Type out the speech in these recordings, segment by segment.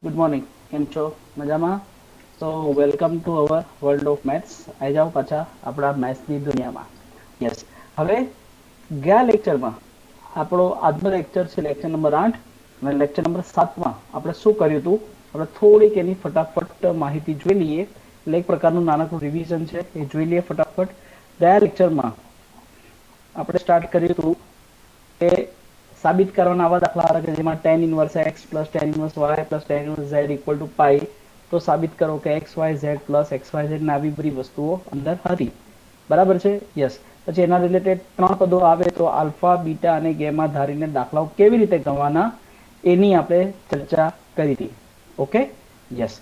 Good morning. કેમ છો? મજામાં? સો welcome to our world of maths. આવી જાઓ પાછા આપણા મેથ્સની દુનિયામાં. યસ. હવે ગયા લેક્ચરમાં આપણો આજનો લેક્ચર છે લેક્ચર નંબર 8 અને લેક્ચર નંબર 7માં આપણે શું કર્યું હતું, આપણે થોડીક એની ફટાફટ માહિતી જોઈ લઈએ. એટલે એક પ્રકારનું નાનકડું રિવિઝન છે એ જોઈ લઈએ ફટાફટ. ગયા લેક્ચરમાં આપણે સ્ટાર્ટ કર્યું હતું કે સાબિત કરવાના આવા દાખલા હતા કે જેમાં tan inverse x plus tan inverse y plus tan inverse z equal to pi. તો સાબિત કરો કે x y z plus x y z આવી બધી વસ્તુઓ અંદર હતી. બરાબર છે? યસ. પછી એના રિલેટેડ 3 પદો આવે તો આલ્ફા, બીટા અને ગેમા ધારીને દાખલાઓ કેવી રીતે ગણવાના એની આપણે ચર્ચા કરી હતી. ઓકે? યસ.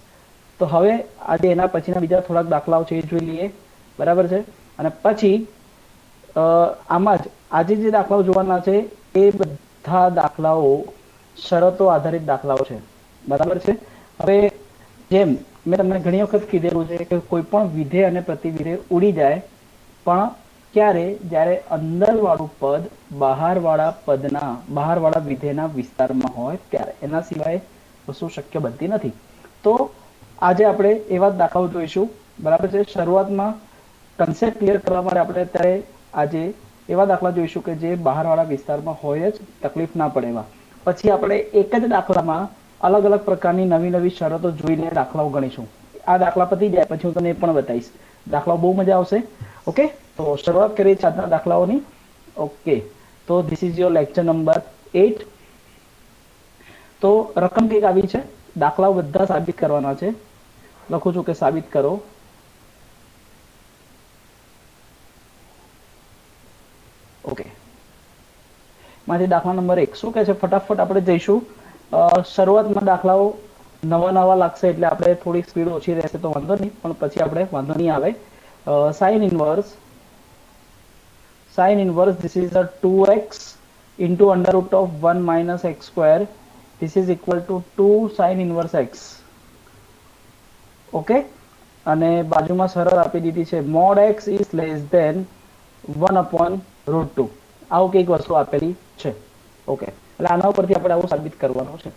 તો હવે આજે એના પછીના બીજા થોડાક દાખલાઓ છે એ જોઈ લઈએ. બરાબર છે? અને પછી આમાં જ આજે જે દાખલાઓ જોવાના છે એ બધા દાખલાઓ શરતો આધારિત દાખલાઓ છે. બરાબર છે? હવે જેમ મેં તમને ઘણી વખત કીધેલું છે કે કોઈ પણ વિધેય અને પ્રતિવિધેય ઉડી જાય, પણ ક્યારે? જ્યારે અંદરવાળું પદ બહારવાળા વિધેયના વિસ્તારમાં હોય ત્યારે. એના સિવાય વસ્તુ શક્ય બનતી નથી. તો આજે આપણે એવા જ દાખલાઓ જોઈશું. બરાબર છે? શરૂઆતમાં કન્સેપ્ટ ક્લિયર કરવા માટે આપણે અત્યારે આજે એવા દાખલા જોઈશું કે જે બહારવાળા વિસ્તારમાં હોય જ, તકલીફ ના પડે એવા. પછી આપણે એક જ દાખલામાં અલગ અલગ પ્રકારની નવી નવી શરતો જોઈને દાખલાઓ ગણીશું. આ દાખલા પતી જાય પછી હું તમને એ પણ બતાવીશ. દાખલાઓ બહુ મજા આવશે. ઓકે? તો શરૂઆત કરીએ છીએ આજના દાખલાઓની. ઓકે, તો this is your lecture number 8. તો રકમ કંઈક આવી છે. દાખલાઓ બધા સાબિત કરવાના છે. લખું છું કે સાબિત કરો. ઓકે, માંથી દાખલા નંબર 1 શું કહે છે ફટાફટ આપણે જઈશું. શરૂઆતમાં દાખલાઓ નવા લાગશે એટલે આપણે થોડી સ્પીડ ઓછી રહેશે તો વાંધો નહીં, પણ પછી આપણે વાંધો નહીં આવે. Sine inverse this is a 2x into under root of 1 minus x square. This is equal to 2 sin inverse x. Okay, અને બાજુમાં શરત આપી દીધી છે mod x is less than 1 upon root 2. આવું કંઈક વસ્તુ આપેલી છે. ઓકે, એટલે આના ઉપરથી આપણે આવું સાબિત કરવાનું છે.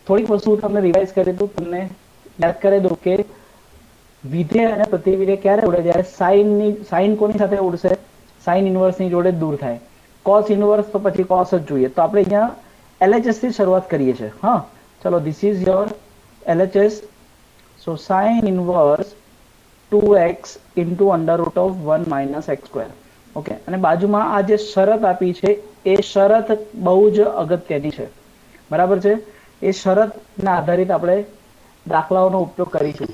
થોડીક વસ્તુ તમને રિવાઇઝ કરી દઉં, તમને યાદ કરી દઉં કે વિધેય અને પ્રતિવિધેય ક્યારે ઉડે? જ્યારે સાઇન કોની સાથે ઉડશે? સાઇન ઇન્વર્સની જોડે દૂર થાય. કોસ ઇન્વર્સ તો પછી કોસ જ જોઈએ. તો આપણે અહીંયા LHS થી શરૂઆત કરીએ છીએ. હા, ચલો, this is your LHS. So sine inverse 2x into under root of 1 minus x square. Okay, અને બાજુમાં આ જે શરત આપી છે એ શરત બહુ જ અગત્યની છે. બરાબર છે? એ શરતના આધારિત આપણે દાખલાઓનો ઉપયોગ કરીશું.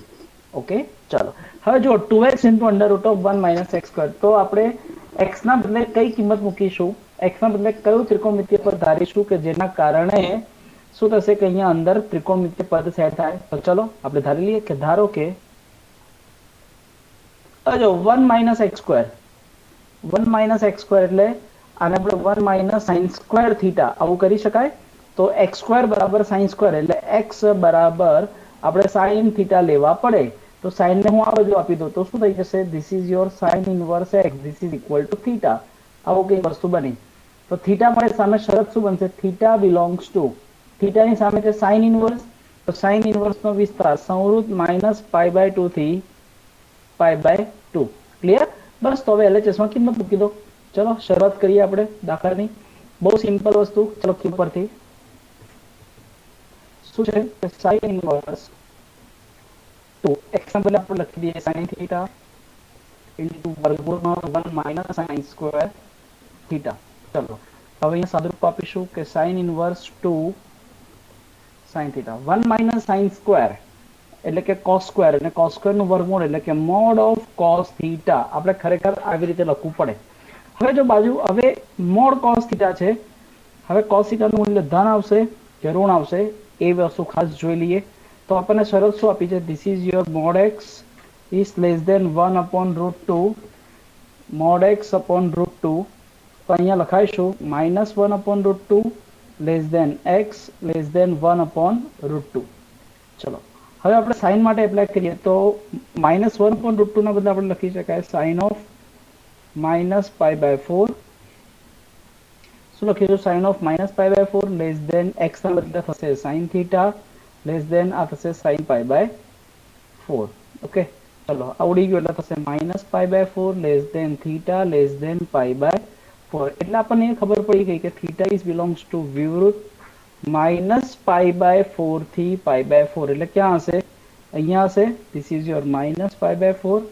ઓકે, ચાલો. હવે જો 2x into under root of 1 minus x square, તો આપણે x ના બદલે કઈ કિંમત મૂકીશું? x ના બદલે કયું ત્રિકોણમિતિય પદ ધારીશું કે જેના કારણે શું થશે કે અહીંયા અંદર ત્રિકોણમિતિય પદ સેટ થાય? તો ચલો આપણે ધારી લઈએ કે ધારો કે જો 1 minus x square એટલે આને આપણે 1 minus sin square theta આવું કરી શકાય. તો x square બરાબર sin square એટલે x બરાબર આપણે sin theta લેવા પડે. તો sin ને હું આ બાજુ આપી દઉં તો શું થઈ જશે? This is your sin inverse x. This is equal to theta. આવું કઈ વસ્તુ બની. તો થીટા મળે, સામે શરત શું બનશે? થીટા બિલોંગ્સ ટુ, થીટાની સામે છે sin inverse. તો sin inverse નો વિસ્તાર સંવૃત -π/2 થી π/2. ક્લિયર? બસ. તો હવે LHS માં કિંમત મૂકી દો. ચલો શરૂઆત કરીએ આપણે દાખલાની. બહુ સિમ્પલ વસ્તુ. ચલો q પરથી શું છે કે sin inverse 2 x ના બદલે આપણે લખી દઈએ sin theta into વર્ગમૂળ 1 minus sin square theta. ચલો હવે અહીંયા સાદુરૂપ આપીશું કે sin inverse 2 sin theta 1 minus sin square એટલે કે cos square, અને cos square નું વર્ગમૂળ એટલે કે mod of cos theta. આપણે ખરેખર આવી રીતે લખવું પડે. હવે જો બાજુ હવે mod cos theta છે, હવે cos theta નું મૂલ્ય ધન આવશે કે ઋણ આવશે એ વસ્તુ ખાસ જોઈ લઈએ. તો આપણને શરત શું આપી છે? This is your mod x is less than 1 upon root 2. mod x upon root 2. તો અહીંયા લખાઈશું -1 upon root 2 less than x less than 1 upon root 2. ચલો હવે આપણે સાઇન માટે એપ્લાય કરીએ તો -1 upon root 2 ના બદલે આપણે લખી શકાય sin of -π/4. શું લખીશું? sin of -π/4 less than x ના બદલે થશે sin theta લેસ દેન આ થશે sin પાઈ બાય 4. ઓકે, ચલો આવડી ગયું એટલે થશે minus pi by 4 less than theta less than pi by 4. એટલે આપણને એ ખબર પડી ગઈ કે થીટા ઇઝ બિલોંગ્સ ટુ વિવૃત માઇનસ પાઈ બાય 4 થી પાઈ બાય 4. એટલે ક્યાં હશે? અહીંયા હશે. This is your minus pi by 4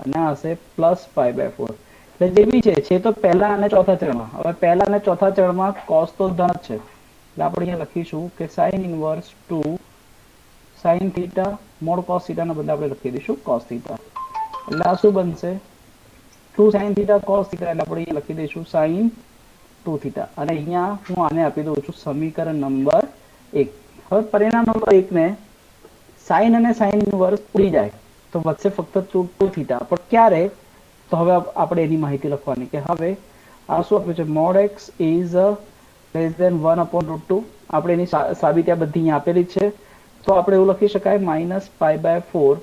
અને આ હશે પ્લસ પાઈ બાય 4. એટલે જે બી છે તો પહેલા અને ચોથા ચરણમાં. હવે પહેલા અને ચોથા ચરણમાં cos તો ધન જ છે, એટલે આપણે અહીંયા લખીશું કે sin inverse 2 sin theta mode cos theta ના બદલે આપણે લખી દઈશું cos થીટા. એટલે આ શું બનશે? 2 sin થીટા cos થીટા. એટલે આપણે અહીંયા લખી દઈશું sin 2 થીટા. અને અહીંયા હું આને આપી દઉં છું સમીકરણ નંબર 1. હવે પરિણામ નંબર 1 ને sin અને sin ઇનવર્સ ઉડી જાય તો વધશે ફક્ત 2 થીટા. પણ ક્યારે? તો હવે આપણે એની માહિતી લખવાની કે હવે આ શું આપ્યું છે? mod x is less than 1/√2. આપણે એની સાબિતી આ બધી અહીંયા આપેલી છે. તો આપણે એવું લખી શકાય માઇનસ પાઈ બાય 4.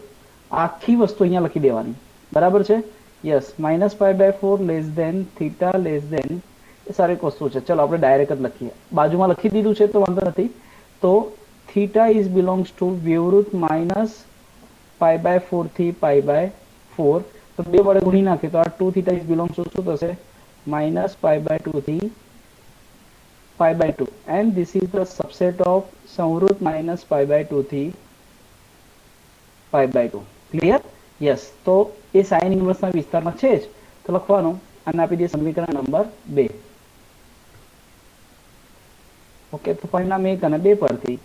આખી વસ્તુ અહીંયા લખી દેવાની, બરાબર છે? Yes, minus pi by 4 less than theta less than, એ સારી એક વસ્તુ છે. ચલો આપણે ડાયરેક્ટ જ લખીએ. બાજુમાં લખી દીધું છે તો વાંધો નથી. તો થીટા ઇઝ બિલોંગ્સ ટુ વ્યવૃત માઇનસ પાઈ બાય 4 થી પાઈ બાય 4. તો બે વડે ગુણી નાખીએ તો આ 2 થીટા ઇઝ બિલોંગ્સ ટુ શું થશે? માઇનસ પાઈ બાય 2 થી pi by 2. And this is the subset of સંવૃત માઇનસ પાઈ બાય 2 થી પાઈ બાય 2. ક્લિયર? યસ. તો એ સાઇન ઇનવર્સના વિસ્તારમાં છે જ, તો લખવાનું અને આપી દઈએ સમીકરણ નંબર 2. ઓકે, તો પરિણામ 1 અને 2 પરથી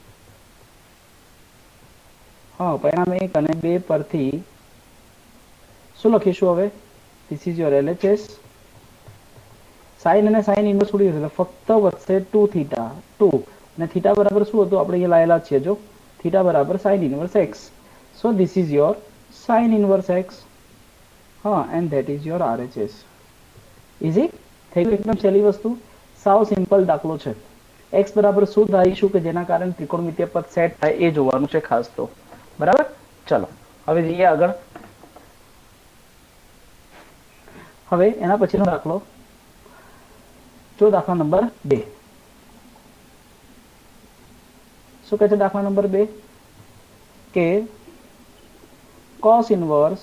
પરિણામ 1 અને 2 પરથી શું લખીશું હવે? This is your LHS. Sine અને સાઇન ઇનવર્સ ઉડી જશે, ફક્ત વધશે 2 થીટા 2. અને થીટા બરાબર શું હતું? આપણે અહીંયા લાયેલા છીએ જો, થીટા બરાબર sine inverse x. So this is your sine inverse x. And that is your RHS. Easy થઈ ગયું? એકદમ સહેલી વસ્તુ, સાવ સિમ્પલ દાખલો છે. x બરાબર શું ધારીશું કે જેના કારણે ત્રિકોણમિતિય પદ સેટ થાય એ જોવાનું છે ખાસ. તો બરાબર, ચલો હવે જઈએ આગળ. હવે એના પછીનો દાખલો જો, દાખલા નંબર 2. શું કહે છે દાખલા નંબર 2? કે cos inverse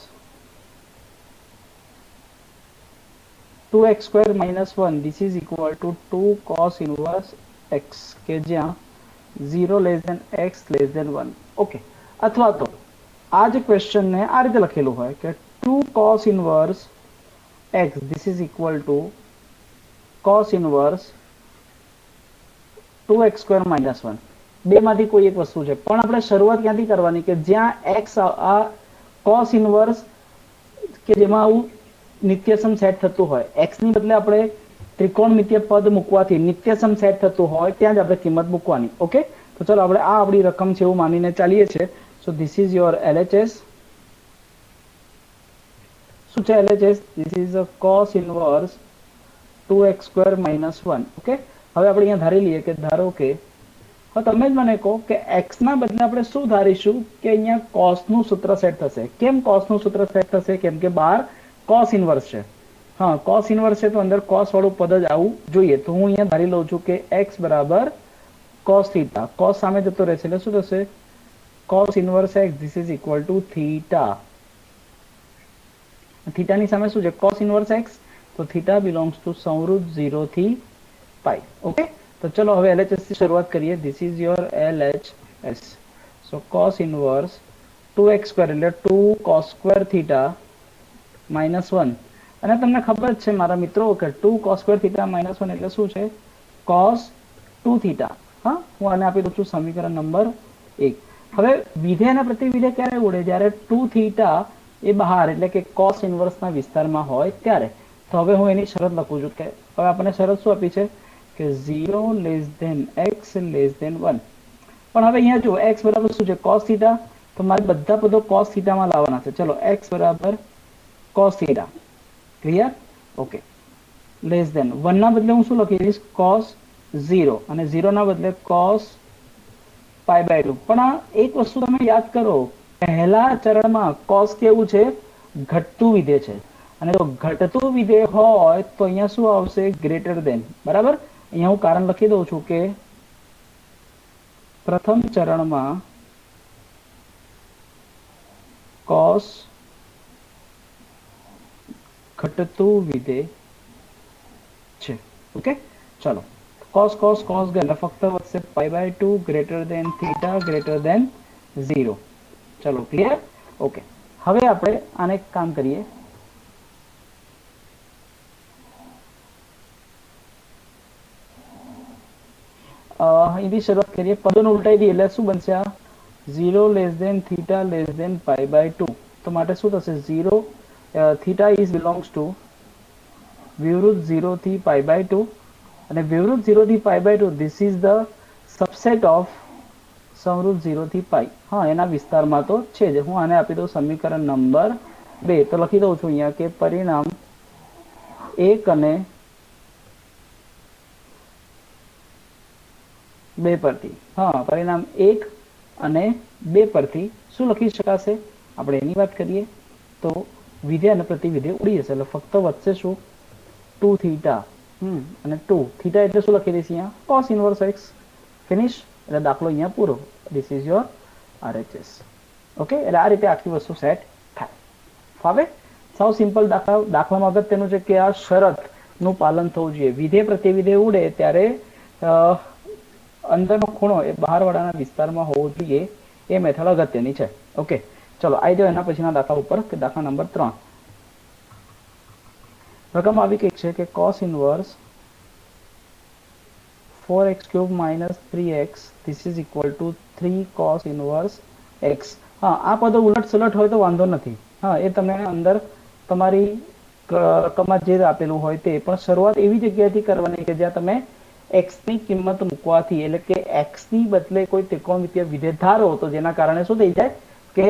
2x² - 1 this is equal to 2 cos inverse x, કે જ્યાં 0 less than x less than 1. Okay, અથવા તો આ જ ક્વેશ્ચન ને આ રીતે લખેલું હોય કે 2 cos inverse x this is equal to cos inverse 2x² - 1. બેમાંથી કોઈ એક વસ્તુ છે, પણ આપણે શરૂઆત ક્યાંથી કરવાની કે જ્યાં x આ cos ઇનવર્સ કે જેમાં આવું નિત્યસમ સેટ થતું હોય, x ની બદલે આપણે ત્રિકોણમિતિય પદ મૂકવાથી નિત્યસમ સેટ થતું હોય ત્યાં જ આપણે કિંમત મૂકવાની. ઓકે, તો ચલો આપણે આ આપણી રકમ છે એવું માનીને ચાલીએ છીએ. સો ધીસ ઇઝ યોર LHS. શું છે LHS? This is a cos inverse 2x² - 1. Okay, હવે આપણે અહીંયા ધારી લઈએ કે ધારો કે હવે તમે જ મને કહો કે x ના બદલે આપણે શું ધારીશું કે અહીંયા cos નું સૂત્ર સેટ થશે. કેમ cos નું સૂત્ર સેટ થશે? કેમ કે બહાર cos ઇનવર્સ છે. cos ઇનવર્સ છે તો અંદર cos વાળું પદ જ આવવું જોઈએ. તો હું અહીંયા ધારી લઉં છું કે x બરાબર cos થીટા. cos સામે જતો રહેશે એટલે શું થશે? cos inverse x this is equal to theta. થીટાની સામે શું છે? cos inverse x. તો થીટા બિલોંગ્સ ટુ સંવૃત 0 થી પાઈ. ઓકે, તો ચલો હવે LHS થી શરૂઆત કરીએ. This is your LHS. So cos inverse 2x² એટલે 2 cos² થીટા -1. અને તમને ખબર જ છે મારા મિત્રો કે 2 cos² થીટા -1 એટલે શું છે? cos 2 theta. હું આને આપી દઉં છું સમીકરણ નંબર 1. હવે વિધેય અને પ્રતિવિધેય ક્યારે ઉડે? જ્યારે 2 થીટા એ બહાર એટલે કે cos ઇનવર્સના વિસ્તારમાં હોય ત્યારે. તો હવે હું એની શરત લખું છું કે હવે આપણને શરત શું આપી છે કે 0 less than x less than 1. પણ હવે અહીંયા જો x બરાબર શું છે? cos theta. તો મારે બધા પદો cos થીટામાં લાવવાના છે. ચલો x બરાબર cos થીટા. ક્લિયર? ઓકે, લેસ દેન 1 ના બદલે હું શું લખી દઈશ? cos 0 અને 0 ના બદલે cos પાઈ બાય 2. પણ આ એક વસ્તુ તમે યાદ કરો, પહેલા ચરણમાં cos કેવું છે? ઘટતું વિધેય છે. અને જો ઘટતું વિધેય હોય તો અહીંયા શું આવશે? Greater than. બરાબર, અહીંયા હું કારણ લખી દઉં છું કે પ્રથમ ચરણમાં cos ઘટતું વિધેય છે. ઓકે, ચલો cos cos cos ગયા એટલે ફક્ત વધશે π/2 greater than theta greater than 0. ચલો ક્લિયર. ઓકે, હવે આપણે આને એક કામ કરીએ. અહીંથી શરૂઆત કરીએ. પદોને ઉલટાઈ દઈએ એટલે શું બનશે? આ 0 less than theta less than π/2. તો માટે શું થશે? 0 થીટા ઇઝ બિલોંગ્સ ટુ વિવૃત 0 થી π/2 અને વિવૃત 0 થી π/2 this is the subset of સમૃદ્ધ 0 થી π. હા, એના વિસ્તારમાં તો છે જ. હું આને આપી દઉં સમીકરણ નંબર 2. તો લખી દઉં છું અહીંયા કે પરિણામ 1 અને 2 પરથી, હા, પરિણામ 1 અને 2 પરથી શું લખી શકાશે? આપણે એની વાત કરીએ તો વિધેય અને પ્રતિવિધેય ઉડી જશે એટલે ફક્ત વધશે શું? 2 થીટા અને 2 થીટા એટલે શું લખી દઈશું અહીંયા? cos inverse x. ફિનિશ. એટલે દાખલો અહીંયા પૂરો. This is your RHS. Okay, એટલે આ રીતે આખી વસ્તુ સેટ થાય. ફાવે? સાવ સિમ્પલ દાખલામાં અગત્યનું છે કે આ શરતનું પાલન થવું જોઈએ. વિધેય પ્રતિવિધેય ઉડે ત્યારે અંદરનો ખૂણો એ બહારવાળાના વિસ્તારમાં હોવો જોઈએ. એ મેથડ અગત્યની છે. ઓકે, ચલો આવી જાઓ એના પછીના દાખલા ઉપર કે દાખલા નંબર 3. રકમ આવી કઈ છે કે cos inverse 4x³ minus 3x this is equal to 3 cos inverse x. હા, આ પદો ઉલટ સુલટ હોય તો વાંધો નથી. હા, એ તમે અંદર તમારી રકમમાં જે આપેલું હોય તે, પણ શરૂઆત એવી જગ્યાએથી કરવાની કે જ્યાં તમે x ની કિંમત મૂકવાથી, એટલે કે x ની બદલે કોઈ ત્રિકોણમિતીય વિધેય ધારો તો જેના કારણે શું થઈ જાય કે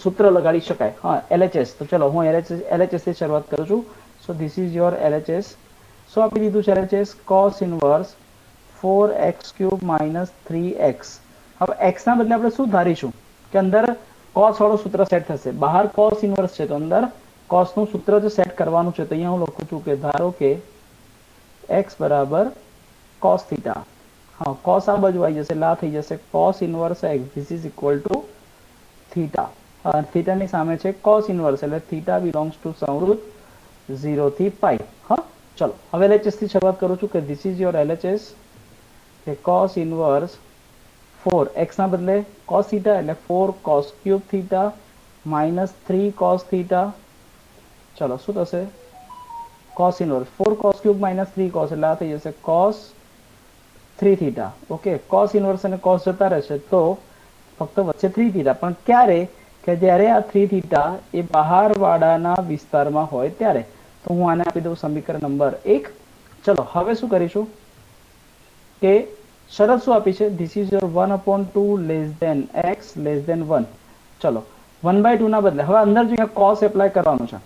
સૂત્ર લગાડી શકાય. હા, LHS. તો ચલો હું LHS થી શરૂઆત કરું છું. સો ધીસ ઇઝ યોર LHS. શું આપી દીધું છે LHS? cos inverse 4x³ minus 3x. હવે x ના બદલે આપણે શું ધારીશું કે અંદર cos વાળું સૂત્ર સેટ થશે. બહાર cos ઇનવર્સ છે તો અંદર cos નું સૂત્ર જ સેટ કરવાનું છે. તો અહીંયા હું લખું છું કે ધારો કે x બરાબર cos થીટા. હા, cos આ બાજુ આવી જશે એટલે આ થઈ જશે cos inverse x. This is equal to theta. થીટાની સામે છે cos ઇનવર્સ એટલે થીટા બિલોંગ્સ ટુ સમૃદ્ધ 0 થી π. હા, ચલો હવે LHS થી શરૂઆત કરું છું કે ધીસ ઇઝ યોર LHS કે cos ઇનવર્સ 4 x ના બદલે cos થીટા એટલે 4 cos³ theta minus 3 cos theta. ચલો શું થશે? cos inverse 4 cos³ minus 3 cos એટલે આ થઈ જશે cos 3 theta. Okay, cos inverse અને cos જતા રહેશે તો ફક્ત વચ્ચે 3 થીટા. પણ ક્યારે? કે જ્યારે આ 3 થીટા એ બહારવાળાના વિસ્તારમાં હોય ત્યારે. તો હું આને આપી દઉં સમીકરણ નંબર 1. ચલો હવે શું કરીશું કે શરત શું આપી છે? This is your 1/2 less than x less than 1. ચલો 1/2 ના બદલે હવે અંદર જો cos એપ્લાય કરવાનું છે.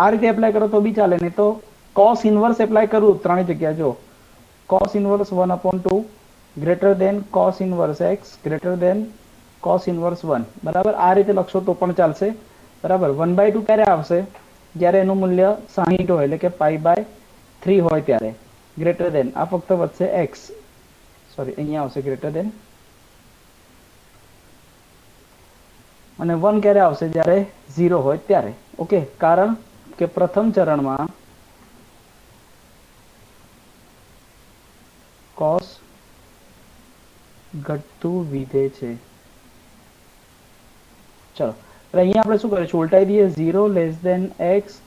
આ રીતે એપ્લાય કરો તો બી ચાલે, નહીં તો cos ઇનવર્સ એપ્લાય કરું ત્રણેય જગ્યા. જો cos inverse 1/2 greater than cos inverse x greater than cos inverse 1. બરાબર, આ રીતે લખશો તો પણ ચાલશે. બરાબર, 1/2 ક્યારે આવશે? જ્યારે એનું મૂલ્ય 60 હોય એટલે કે π/3 હોય ત્યારે. ગ્રેટર દેન આ ફક્ત વધશે x, સોરી અહીંયા આવશે ગ્રેટર દેન. અને 1 ક્યારે આવશે? જ્યારે 0 હોય ત્યારે. ઓકે, કારણ કે પ્રથમ ચરણમાં cos ઘટતું વિધેય છે. ચલો અહીંયા આપણે શું કરીશું? ઉલટાઈ દઈએ. 0 less than x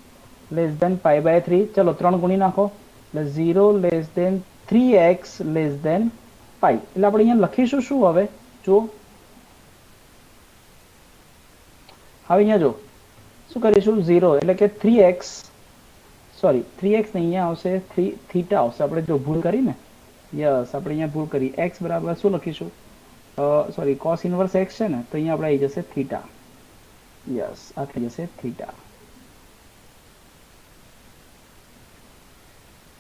less than π/3. ચલો 3 ગુણી નાખો એટલે 0 લેસ દેન 3x લેસ દેન π. એટલે આપણે અહીંયા લખીશું શું? હવે જો હવે અહીંયા જો શું કરીશું? 0 એટલે કે 3x, સોરી 3x ને અહીંયા આવશે 3 થીટા આવશે. આપણે જો ભૂલ કરી ને, યસ આપણે અહીંયા ભૂલ કરી. x બરાબર શું લખીશું? સોરી cos ઇનવર્સ x છે ને, તો અહીંયા આપણે આવી જશે થીટા. યસ, આ થઈ જશે થીટા.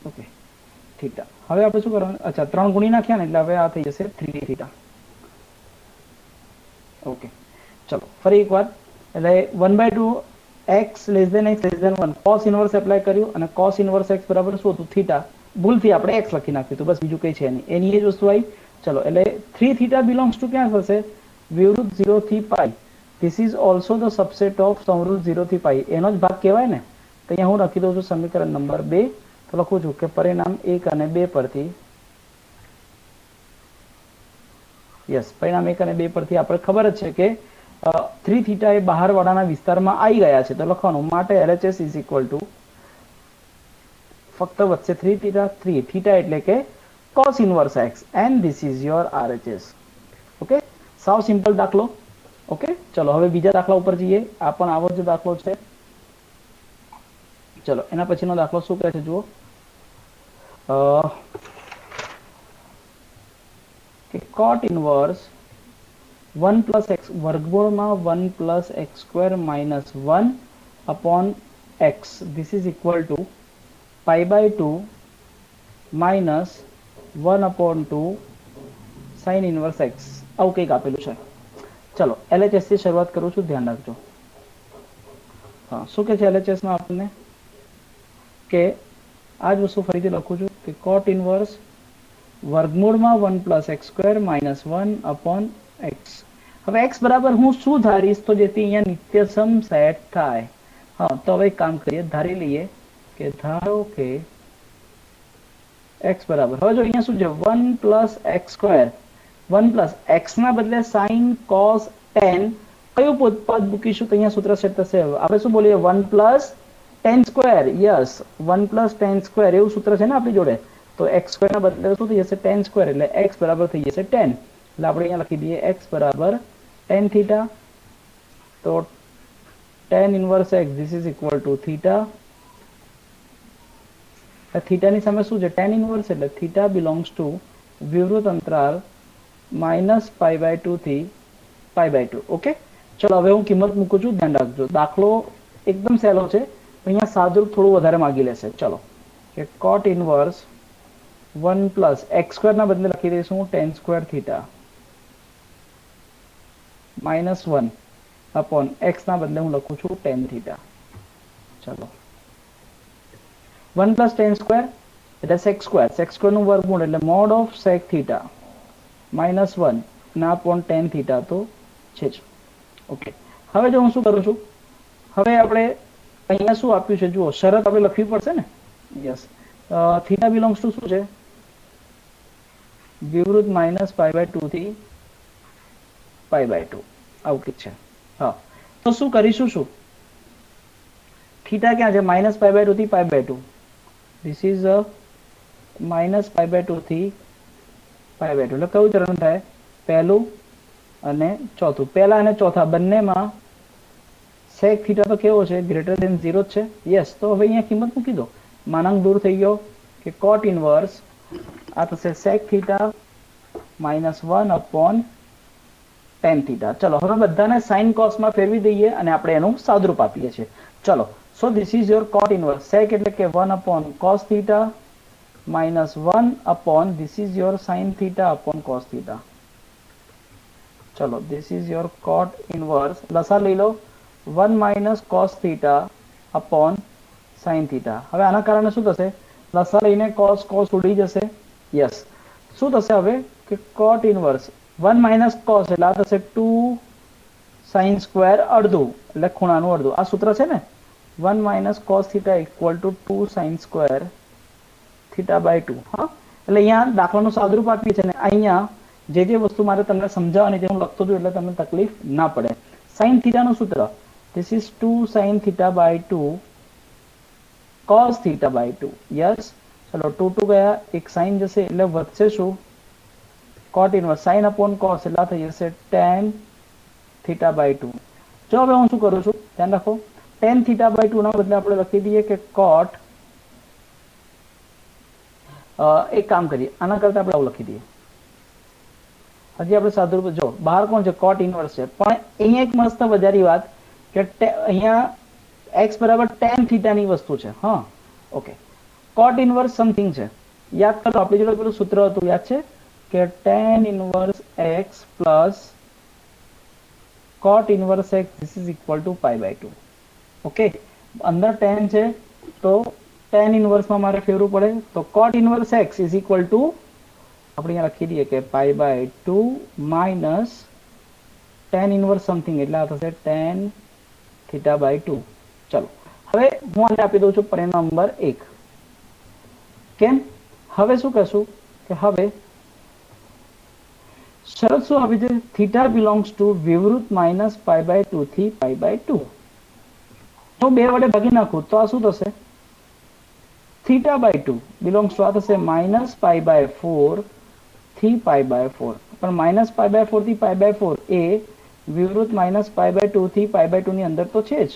Okay, theta. હવે આપણે શું કરવાનું? અચ્છા 3 ગુણી નાખ્યા ને એટલે હવે આ થઈ જશે 3 થીટા. ઓકે, ચલો ફરી એકવાર. એટલે 1/2 x less than x less than 1 cos inverse apply કર્યું અને cos ઇનવર્સ x બરાબર શું હતું? થીટા. ભૂલથી આપણે x લખી નાખ્યું તો બસ, બીજું કંઈ છે નહીં. એની એ જ વસ્તુ આવી. ચલો એટલે 3 થીટા બિલોંગ્સ ટુ ક્યાં થશે? વિવૃત 0 થી π. This is also the subset of સમરૂપ 0 થી પાઈ, એનો જ ભાગ કહેવાય ને. તો અહીંયા હું લખી દઉં છું સમીકરણ નંબર 2. તો લખું છું કે પરિણામ 1 અને 2 પરથી, યસ, પરિણામ 1 અને 2 પરથી આપણે ખબર જ છે કે 3 થીટા એ બહારવાળાના વિસ્તારમાં આવી ગયા છે. તો લખવાનું માટે LHS ઇઝ ઇક્વલ ટુ, ફક્ત વચ્ચે 3 થીટા, 3 થીટા એટલે કે cos inverse x and this is your RHS. Okay, સાવ સિમ્પલ દાખલો. ઓકે, ચલો હવે બીજા દાખલા ઉપર જઈએ. આ પણ આવો જ દાખલો છે. ચલો એના પછીનો દાખલો શું કહે છે જુઓ. કે cot ઇનવર્સ 1 પ્લસ એક્સ વર્ગમૂળમાં 1 plus x square minus 1 upon x, this is equal to pi by 2 minus 1 upon 2 sine inverse x, આવું કંઈક આપેલું છે. ચલો LHS થી શરૂઆત કરું છું, ધ્યાન રાખજો. હા, શું કે છે LHS માં આપણને કે આ જ વસ્તુ ફરીથી લખું છું કે cot ઇનવર્સ વર્ગમૂળમાં 1 plus x square minus 1 upon x. હવે એક્સ બરાબર હું શું ધારીશ તો જેથી અહીંયા નિત્યસમ સેટ થાય. હા, તો હવે એક કામ કરીએ, ધારી લઈએ કે ધારો કે એક્સ બરાબર, હવે જો અહીંયા શું છે 1 plus x square, 1 plus x ના બદલે સાઇન કોસ ટેન, કયું પદ મૂકીશું તો અહીંયા સૂત્ર સેટ થશે. આપણે શું બોલીએ 1 plus ten square, yes 1 plus ten square એવું સૂત્ર છે ને આપણી જોડે. તો એક્સ સ્ક્વેર ના બદલે શું થઈ જશે ટેન સ્ક્વેર, એટલે એક્સ બરાબર થઈ જશે 10. એટલે આપણે અહીંયા લખી દઈએ એક્સ બરાબર ટેન થીટા. તો tan inverse x this is equal to theta. થીટાની સામે શું છે ટેન ઇનવર્સ, એટલે થીટા બિલોંગ્સ ટુ વિવૃત અંતરાલ માઇનસ પાઈ બાય 2 થી પાઈ બાય 2. ઓકે, ચલો હવે હું કિંમત મૂકું છું, ધ્યાન રાખજો. દાખલો એકદમ સહેલો છે, અહીંયા સાદુરૂપ થોડું વધારે માગી લેશે. ચલો કે cot inverse 1 plus x square ના બદલે લખી દઈશું ten square theta minus 1 upon x ના બદલે હું લખું છું ટેન થીટા. ચલો 1 પ્લસ ટેન સ્ક્વેર એટલે સેક સ્ક્વેર નું વર્ગમૂળ એટલે mod of sec theta minus 1 ના અપોન ટેન થીટા તો છે જ. ઓકે, હવે જો હું શું કરું છું, હવે આપણે અહીંયા શું આપ્યું છે જુઓ, શરત આપણે લખવી પડશે ને. યસ, થીટા બિલોંગ્સ ટુ શું છે વિવૃત માઇનસ પાઈ બાય 2 થી પાઈ બાય 2, આવું કંઈક છે. હા, તો શું કરીશું, શું થીટા ક્યાં છે માઇનસ પાઈ બાય 2 થી pi by 2, this is minus pi by 2 થી પાઈ બાય 2. એટલે કયું ચરણ થાય પહેલું અને ચોથું. પહેલા અને ચોથા બંનેમાં સેક થીટા તો કેવો છે ગ્રેટર દેન 0 છે. યસ, તો હવે અહીંયા કિંમત મૂકી દો, માનાંક દૂર થઈ ગયો કે cot ઇનવર્સ આ થશે sec theta minus 1 upon tan theta. ચલો હવે બધાને સાઇન કોસમાં ફેરવી દઈએ અને આપણે એનું સાદુરૂપ આપીએ છીએ. ચલો, so this is your cot inverse, sec એટલે કે 1 upon cos theta minus 1 upon this is your sine theta upon cos theta. ચલો this is your cot inverse, લસા લઈ લો 1 minus cos theta upon sine theta. હવે આના કારણે શું થશે, લસા લઈને કોસ ઉડી જશે. યસ, શું થશે હવે કે cot ઇનવર્સ 1 માઇનસ કોસ એટલે આ થશે 2 સાઇન સ્ક્વેર અડધું, એટલે ખૂણાનું અડધું. આ સૂત્ર છે ને 1 minus cos theta equal to 2 sine square theta by 2. હા, એટલે અહીંયા દાખલાનું સાદુરૂપ આપીએ છીએ ને અહીંયા જે વસ્તુ મારે તમને સમજાવવાની છે હું લખતો છું એટલે તમને તકલીફ ના પડે. સાઇન થીટાનું સૂત્ર this is 2 sine theta by 2 cos theta by 2. Yes, ચલો 2 ગયા, એક સાઇન જશે એટલે વધશે શું cot inverse sine upon cos એટલે થઈ જશે tan થીટા બાય 2. જો હવે હું શું કરું છું ધ્યાન રાખો, tan થીટા બાય 2 ના બદલે આપણે લખી દઈએ કે cot, એક કામ કરીએ આના કરતા આપણે આવું લખી દઈએ. હજી આપણે સાદુરૂપ જો બહાર કોણ છે cot ઇનવર્સ છે, પણ અહીંયા એક મસ્ત વધારી વાત કે અહીંયા x બરાબર tan થીટા ની વસ્તુ છે. હા, ઓકે, cot ઇનવર્સ સમથિંગ છે, યાદ કરો આપણી જોડે પેલું સૂત્ર હતું યાદ છે કે tan inverse x plus cot inverse x this is equal to pi by 2. Okay, અંદર tan છે તો tan ઇનવર્સમાં મારે ફેરવું પડે, તો cot inverse x is equal to આપણે અહીંયા લખી દઈએ કે pi by 2 minus tan inverse something એટલે આ થશે tan થીટા બાય 2. ચલો હવે હું આને આપી દઉં છું પરિણામ નંબર 1. કેમ? હવે શું કરશું કે હવે શરત શું આપી છે? થીટા બિલોંગ્સ ટુ વિવૃત માઇનસ પાઈ બાય 2 થી પાઈ બાય 2. જો 2 વડે ભાગી નાખું તો આ શું થશે? થીટા બાય 2 બિલોંગ્સ ટુ આ થશે માઇનસ પાઈ બાય 4 થી પાઈ બાય 4. પણ માઇનસ પાઈ બાય 4 થી પાઈ બાય 4 એ વિવૃત માઇનસ પાઈ બાય 2 થી પાઈ બાય 2 ની અંદર તો છે જ.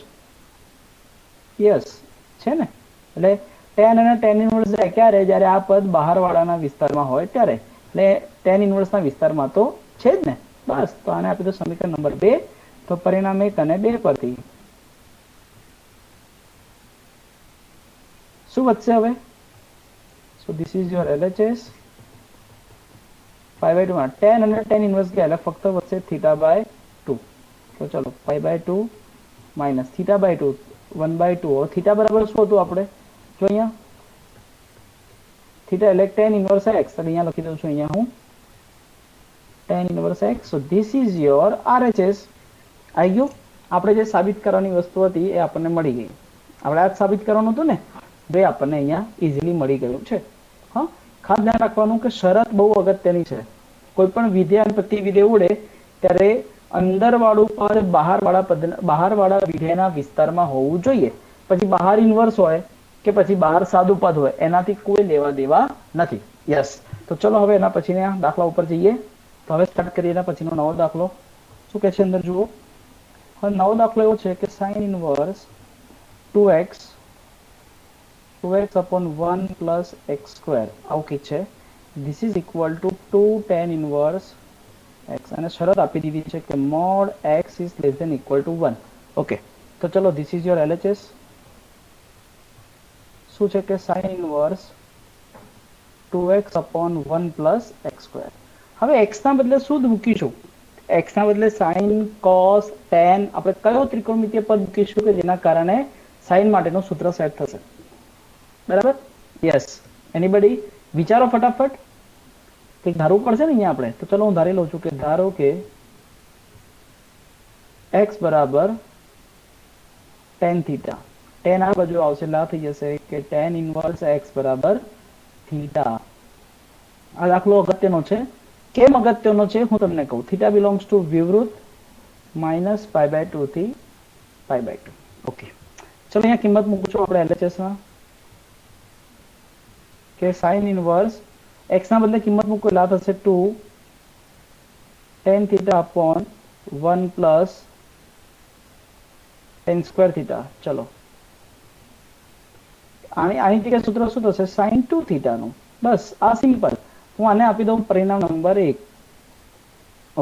યસ છે ને. એટલે tan અને tan ઇનવર્સ જાય ક્યારે? જ્યારે આ પદ બહારવાળાના વિસ્તારમાં હોય ત્યારે. એટલે tan ઇનવર્સના વિસ્તારમાં તો છે જ ને. બસ તો આને આપી દો સમીકરણ નંબર 2. તો પરિણામ 1 અને 2 પરથી શું વધશે હવે? So this is your LHS. Pi by 2 માં tan અને tan ઇનવર્સ ગયા એટલે ફક્ત વધશે થીટા બાય 2. તો ચલો pi by 2 minus theta by 2 1 by 2. હવે થીટા બરાબર શું હતું આપણે? જો અહીંયા થીટા એટલે tan ઇનવર્સ x. તો અહીંયા લખી દઉં છું અહીંયા હું tan inverse x. So this is your RHS. આવી ગયું. આપણે જે સાબિત કરવાની વસ્તુ હતી એ આપણને મળી ગઈ. આપણે આ જ સાબિત કરવાનું હતું ને, તો એ આપણને અહીંયા ઇઝીલી મળી ગયું છે. હા, ખાસ ધ્યાન રાખવાનું કે શરત બહુ અગત્યની છે. કોઈ પણ વિધેય અને પ્રતિવિધેય ઉડે ત્યારે અંદરવાળું પદ બહારવાળા વિધેયના વિસ્તારમાં હોવું જોઈએ. પછી બહાર ઇન્વર્સ હોય કે પછી બહાર સાદું પદ હોય એનાથી કોઈ લેવા દેવા નથી. યસ. તો ચલો હવે એના પછીના દાખલા ઉપર જઈએ. તો હવે સ્ટાર્ટ કરીએ એના પછીનો નવો દાખલો. શું કહે છે અંદર જુઓ. હવે નવો દાખલો એવો છે કે sine inverse 2x upon 1 plus x square આવું કંઈક છે. This is equal to 2 tan inverse x. અને શરત આપી દીધી છે કે mod x is less than equal to 1. Okay. તો ચલો ધીસ ઇઝ યોર LHS. શું છે કે sine inverse 2x upon 1 plus x square. હવે x ના બદલે શું મૂકીશું? x ના બદલે સાઇન, કોસ, tan આપણે કયો ત્રિકોણમિતીય પદ મૂકીશું કે જેના કારણે સાઇન માટેનું સૂત્ર સેટ થશે? બરાબર. યસ. એનીબડી વિચારો ફટાફટ. કંઈક ધારવું પડશે ને અહીંયા આપણે. તો ચલો હું ધારી લઉં છું કે ધારો કે x બરાબર tan થીટા. tan આ બાજુ આવશે એટલે આ થઈ જશે કે tan ઇનવર્સ x બરાબર થીટા. આ દાખલો અગત્યનો છે. કેમ અગત્યનો છે હું તમને કહું. થીટા બિલોંગ્સ ટુ વિવૃત માઇનસ પાઈ બાય 2 થી પાઈ બાય 2. ઓકે. ચલો અહીંયા કિંમત મૂકું છું આપણે LHS માં કે સાઇન ઇનવર્સ x ના બદલે કિંમત મૂકો એટલે આ થશે 2 tan theta upon 1 plus tan square theta. ચલો આની જગ્યાએ સૂત્ર શું થશે? સાઇન 2 થીટાનું. બસ આ સિમ્પલ. હું આને આપી દઉં પરિણામ નંબર 1.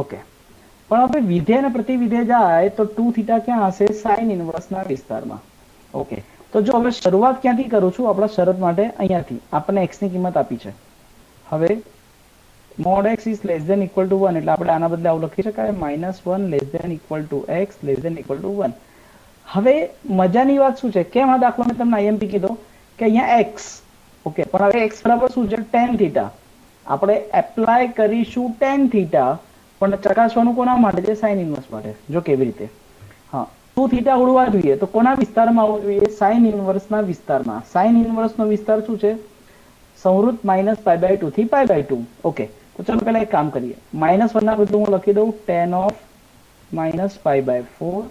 ઓકે. પણ આપણે વિધેય અને પ્રતિવિધેય જાય તો 2 થીટા ક્યાં હશે? સાઇન ઇનવર્સના વિસ્તારમાં. ઓકે. તો જો હવે શરૂઆત ક્યાંથી કરું છું? આપણા શરત માટે અહીંયાથી આપણને x ની કિંમત આપી છે. હવે mod x is less than equal to 1 એટલે આપણે આના બદલે આવું લખી શકાય -1 less than equal to x less than equal to 1. હવે મજાની વાત શું છે? કેમ આ દાખલો મેં તમને IMP કીધો કે અહીંયા x. ઓકે. પણ હવે x બરાબર શું છે? tan theta. આપણે એપ્લાય કરીશું tan થીટા પણ ચકાસવાનું કોના માટે છે? સાઇન ઇનવર્સ માટે. જો કેવી રીતે. હા, 2 થીટા ઉડવા જોઈએ તો કોના વિસ્તારમાં આવવું જોઈએ? સાઇન ઇનવર્સના વિસ્તારમાં. સાઇન ઇનવર્સનો વિસ્તાર શું છે? સંવૃત માઇનસ પાઈ બાય 2 થી પાઈ બાય 2. ઓકે. તો ચલો પહેલા એક કામ કરીએ. -1 ના બદલે હું લખી દઉં tan of minus pi by 4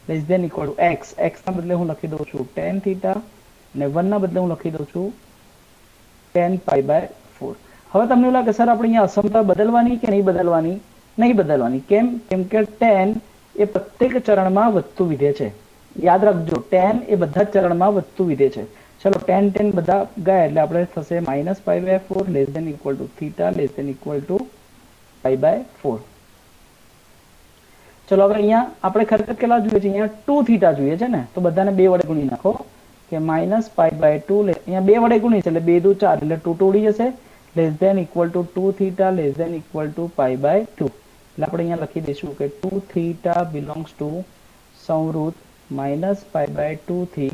less than equal to x. x ના બદલે હું લખી દઉં છું tan થીટા અને 1 ના બદલે હું લખી દઉં છું tan પાઈ બાય 4. હવે તમને એવું લાગે સર આપણે અહીંયા અસમતા બદલવાની કે નહીં બદલવાની? નહીં બદલવાની. કેમ? કેમ કે tan એ પ્રત્યેક ચરણમાં વધતું વિધેય છે. યાદ રાખજો, tan એ બધા ચરણમાં વધતું વિધેય છે. ચલો tan બધા ગયા એટલે આપણે થશે minus pi by 4 less than equal to theta less than equal to pi by 4. ચલો હવે અહીંયા આપણે ખરેખર કેટલા જોઈએ છે? અહીંયા 2 થીટા જોઈએ છે ને. તો બધાને 2 વડે ગુણી નાખો કે માઇનસ પાઈ બાય 2 અહીંયા 2 વડે ગુણી છે એટલે 2 દુ 4 એટલે 2 ઉડી જશે. Less than equal to 2 theta less than equal to pi by 2. એટલે આપણે અહીંયા લખી દઈશું કે 2 થીટા બિલોંગ્સ ટુ સંવૃત માઇનસ પાઈ બાય 2 થી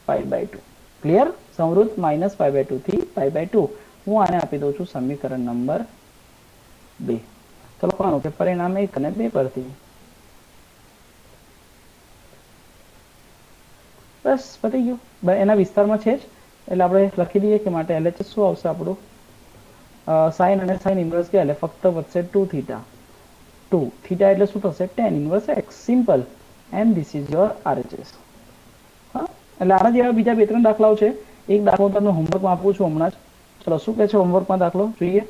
પાઈ બાય 2. ક્લિયર? સંવૃત માઇનસ પાઈ બાય 2 થી પાઈ બાય 2. હું આને આપી દઉં છું સમીકરણ નંબર 2. તો લખવાનું કે પરિણામ 1 અને 2 પરથી. બસ પતી ગયું. એના વિસ્તારમાં છે જ, એટલે આપણે લખી દઈએ કે માટે LHS શું આવશે આપણું, સાઇન અને સાઇન ઇન્વર્સ ગયા એટલે ફક્ત વધશે 2 થીટા. 2 થીટા એટલે શું થશે, tan inverse x. Simple. And this is your RHS. હા, એટલે આના જેવા બીજા 2-3 દાખલાઓ છે. એક દાખલો તમને હોમવર્કમાં આપું છું હમણાં જ. ચલો શું કહે છે હોમવર્કમાં દાખલો જોઈએ.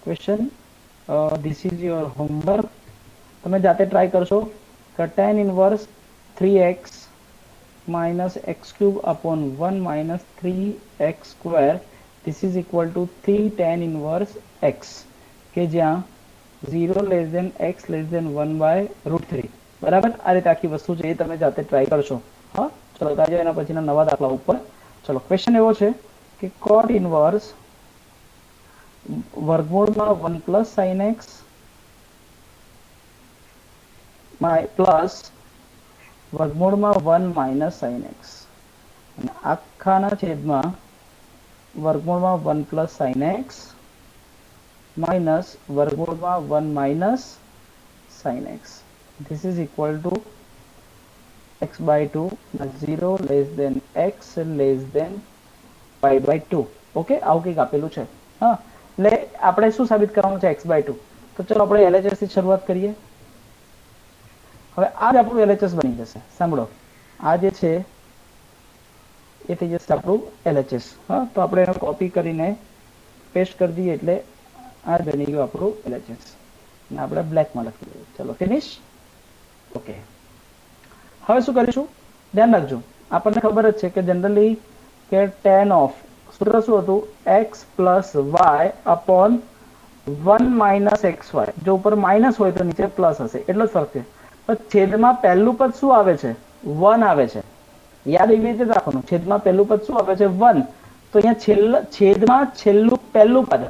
Question, this is your homework. તમે જાતે ટ્રાય કરશો કે tan inverse 3x minus x cube upon 1 minus 3x square, this is equal to 3 tan inverse x, કે જ્યાં 0 less than x less than 1 by root 3. બરાબર, આ રીતે આખી વસ્તુ છે એ તમે જાતે ટ્રાય કરશો. હા, ચલો તાજો એના પછીના નવા દાખલા ઉપર. ચલો ક્વેશ્ચન એવો છે કે cot ઇન્વર્સ વર્ગમૂળમાં 1 પ્લસ sin x પ્લસ વર્ગમૂળમાં 1 માઇનસ sin x અને આખાના છેદમાં વર્ગમૂળમાં 1 પ્લસ sin x માઇનસ વર્ગમૂળમાં 1 minus sin x. This is equal to x by 2, 0 less than x less than y by 2. Okay, આવું કંઈક આપેલું છે. હા, એટલે આપણે શું સાબિત કરવાનું છે, x by 2. તો ચલો આપણે LHS થી શરૂઆત કરીએ. હવે આ જ આપણું LHS બની જશે. સાંભળો, આ જે છે એ થઈ જશે આપણું LHS. હા, તો આપણે એને કોપી કરીને પેસ્ટ કરી દઈએ એટલે આ બની ગયું આપણું LHS. અને આપણે બ્લેકમાં લખી દઈએ. ચલો ફિનિશ. ઓકે, હવે શું કરીશું, ધ્યાન રાખજો. આપણને ખબર જ છે કે જનરલી કે tan ઓફ સૂત્ર શું હતું, x plus y upon 1 minus x y. જો ઉપર માઇનસ હોય તો નીચે પ્લસ હશે, એટલો જ ફરક છે. પણ છેદમાં પહેલું પદ શું આવે છે, 1 આવે છે. યાદ એવી રીતે રાખવાનું, છેદમાં પહેલું પદ શું આવે છે, 1. તો અહીંયા છેદમાં છેલ્લું પહેલું પદ,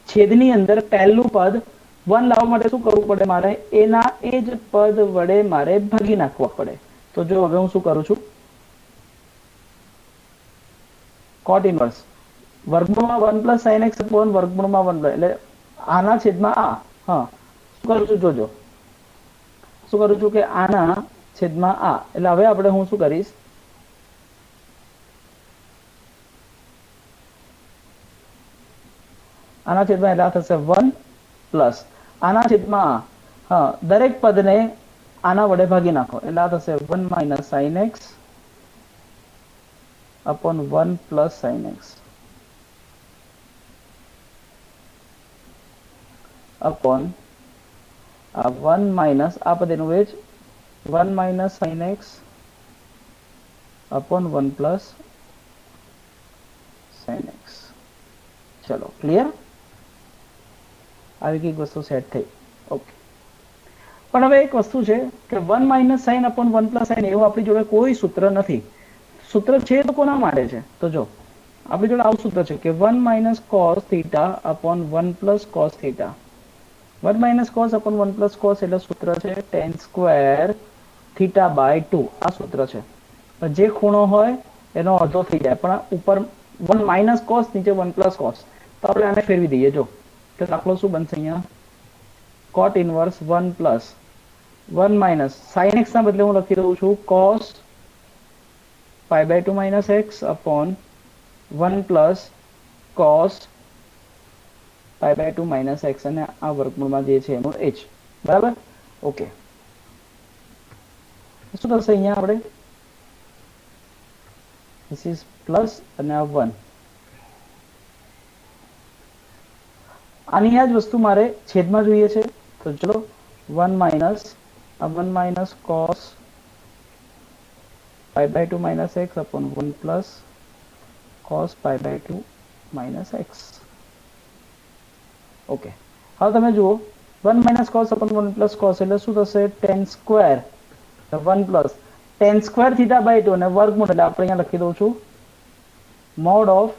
છેદની અંદર પહેલું પદ 1 લાવવા માટે શું કરવું પડે મારે, એના એ જ પદ વડે મારે ભાગી નાખવા પડે. તો જો હવે હું શું કરું છું, cot ઇન્વર્સ વર્ગમૂળમાં 1 પ્લસ sin x અપોન વર્ગમૂળમાં 1 એટલે આના છેદમાં આ. હા, શું કરું છું જોજો, શું કરું છું કે આના છેદમાં આ. એટલે હવે આપણે હું શું કરીશ, આના છેદમાં એટલે આ થશે 1 પ્લસ આના છેદમાં આ. હા, દરેક પદને આના વડે ભાગી નાખો એટલે આ થશે 1 minus sin x upon 1 plus sin x upon આ 1 માઇનસ આ પદ એનું veg 1 minus sin x upon 1 plus sin x. ચલો ક્લિયર, આવી કઈક વસ્તુ સેટ થઈ. ઓકે, પણ હવે એક વસ્તુ છે કે 1 minus sine upon 1 plus sine એવું આપણી જોડે કોઈ સૂત્ર નથી. સૂત્ર છે તો કોના માટે છે, તો જો આપણી જોડે આવું સૂત્ર છે કે 1 minus cos theta upon 1 plus cos theta. 1 minus cos upon 1 plus cos એટલે સૂત્ર છે tan સ્ક્વેર થીટા બાય 2. આ સૂત્ર છે. જે ખૂણો હોય એનો અડધો થઈ જાય, પણ ઉપર 1 માઇનસ કોસ નીચે 1 પ્લસ કોસ. તો આપણે આને ફેરવી દઈએ. જો તો દાખલો શું બનશે અહીંયા, cot inverse 1 plus 1 minus sin x ના બદલે હું લખી દઉં છું cos pi by 2 minus x upon 1 plus cos pi by 2 minus x અને આ વર્ગમૂળમાં જે છે એનું h. બરાબર, ઓકે. શું થશે અહીંયા આપણે, this is પ્લસ અને આ 1. આની આ જ વસ્તુ મારે છેદમાં જોઈએ છે. તો ચલો 1 minus cos pi by 2 minus x upon 1 plus cos pi by 2 minus x. Okay, હવે તમે જુઓ 1 minus cos upon 1 plus cos એટલે શું થશે, tan square 1 plus tan square theta by 2 અને વર્ગમૂળ એટલે આપણે અહીંયા લખી દઉં છું mod of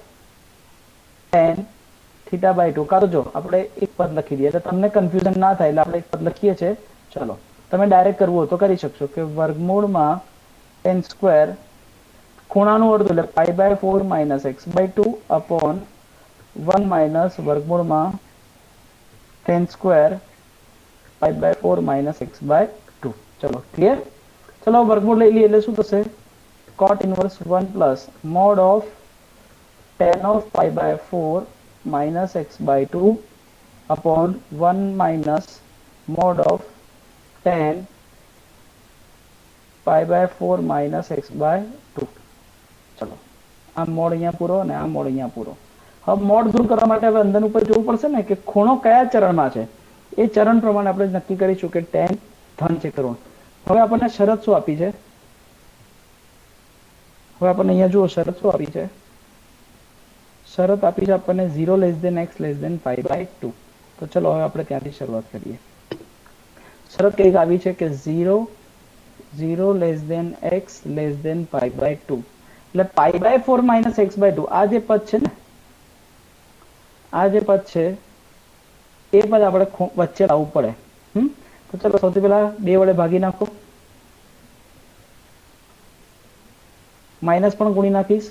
tan theta by 2. કાં તો જો આપણે એક પદ લખી દઈએ એટલે તમને કન્ફ્યુઝન ના થાય એટલે આપણે એક પદ લખીએ છીએ. ચલો તમે ડાયરેક્ટ કરવું હોય તો કરી શકશો કે વર્ગમૂળમાં tan સ્ક્વેર ખૂણાનું અડધું એટલે pi by 4 minus x by 2 upon 1 minus વર્ગમૂળમાં tan square pi by 4 minus x by 2. ચલો ક્લિયર. ચલો વર્ગમૂળ લઈ લઈએ એટલે શું થશે cot inverse 1 plus mod of tan of pi by 4 minus x by 2 upon 1 minus mod of tan pi by 4 minus x by 2. चलो आ मोड अहींया पूरो ने आ मोड अहींया पूरो. अब मोड दूर करवा माटे हवे अंदर ઉપર જોવું પડશે ને કે ખૂણો કયા ચરણમાં છે એ ચરણ પ્રમાણે આપણે નક્કી કરીશું કે tan ધન છે કે ઋણ. હવે આપણને શરત શું આપી છે હવે આપણને અહીંયા જુઓ શરત શું આપી છે શરત આપી છે આપણને 0 less than x less than pi by 2. तो चलो હવે આપણે ત્યાંથી શરૂઆત કરીએ. શરત કઈ આવી છે કે 0 less than x less than pi by 2 એટલે pi by 4 minus x by 2 આ જે પદ છે ને આ જે પદ છે એ પદ આપણે વચ્ચે લાવવું પડે. તો ચલો સૌથી પહેલા 2 વડે ભાગી નાખો, માઇનસ પણ ગુણી નાખીશ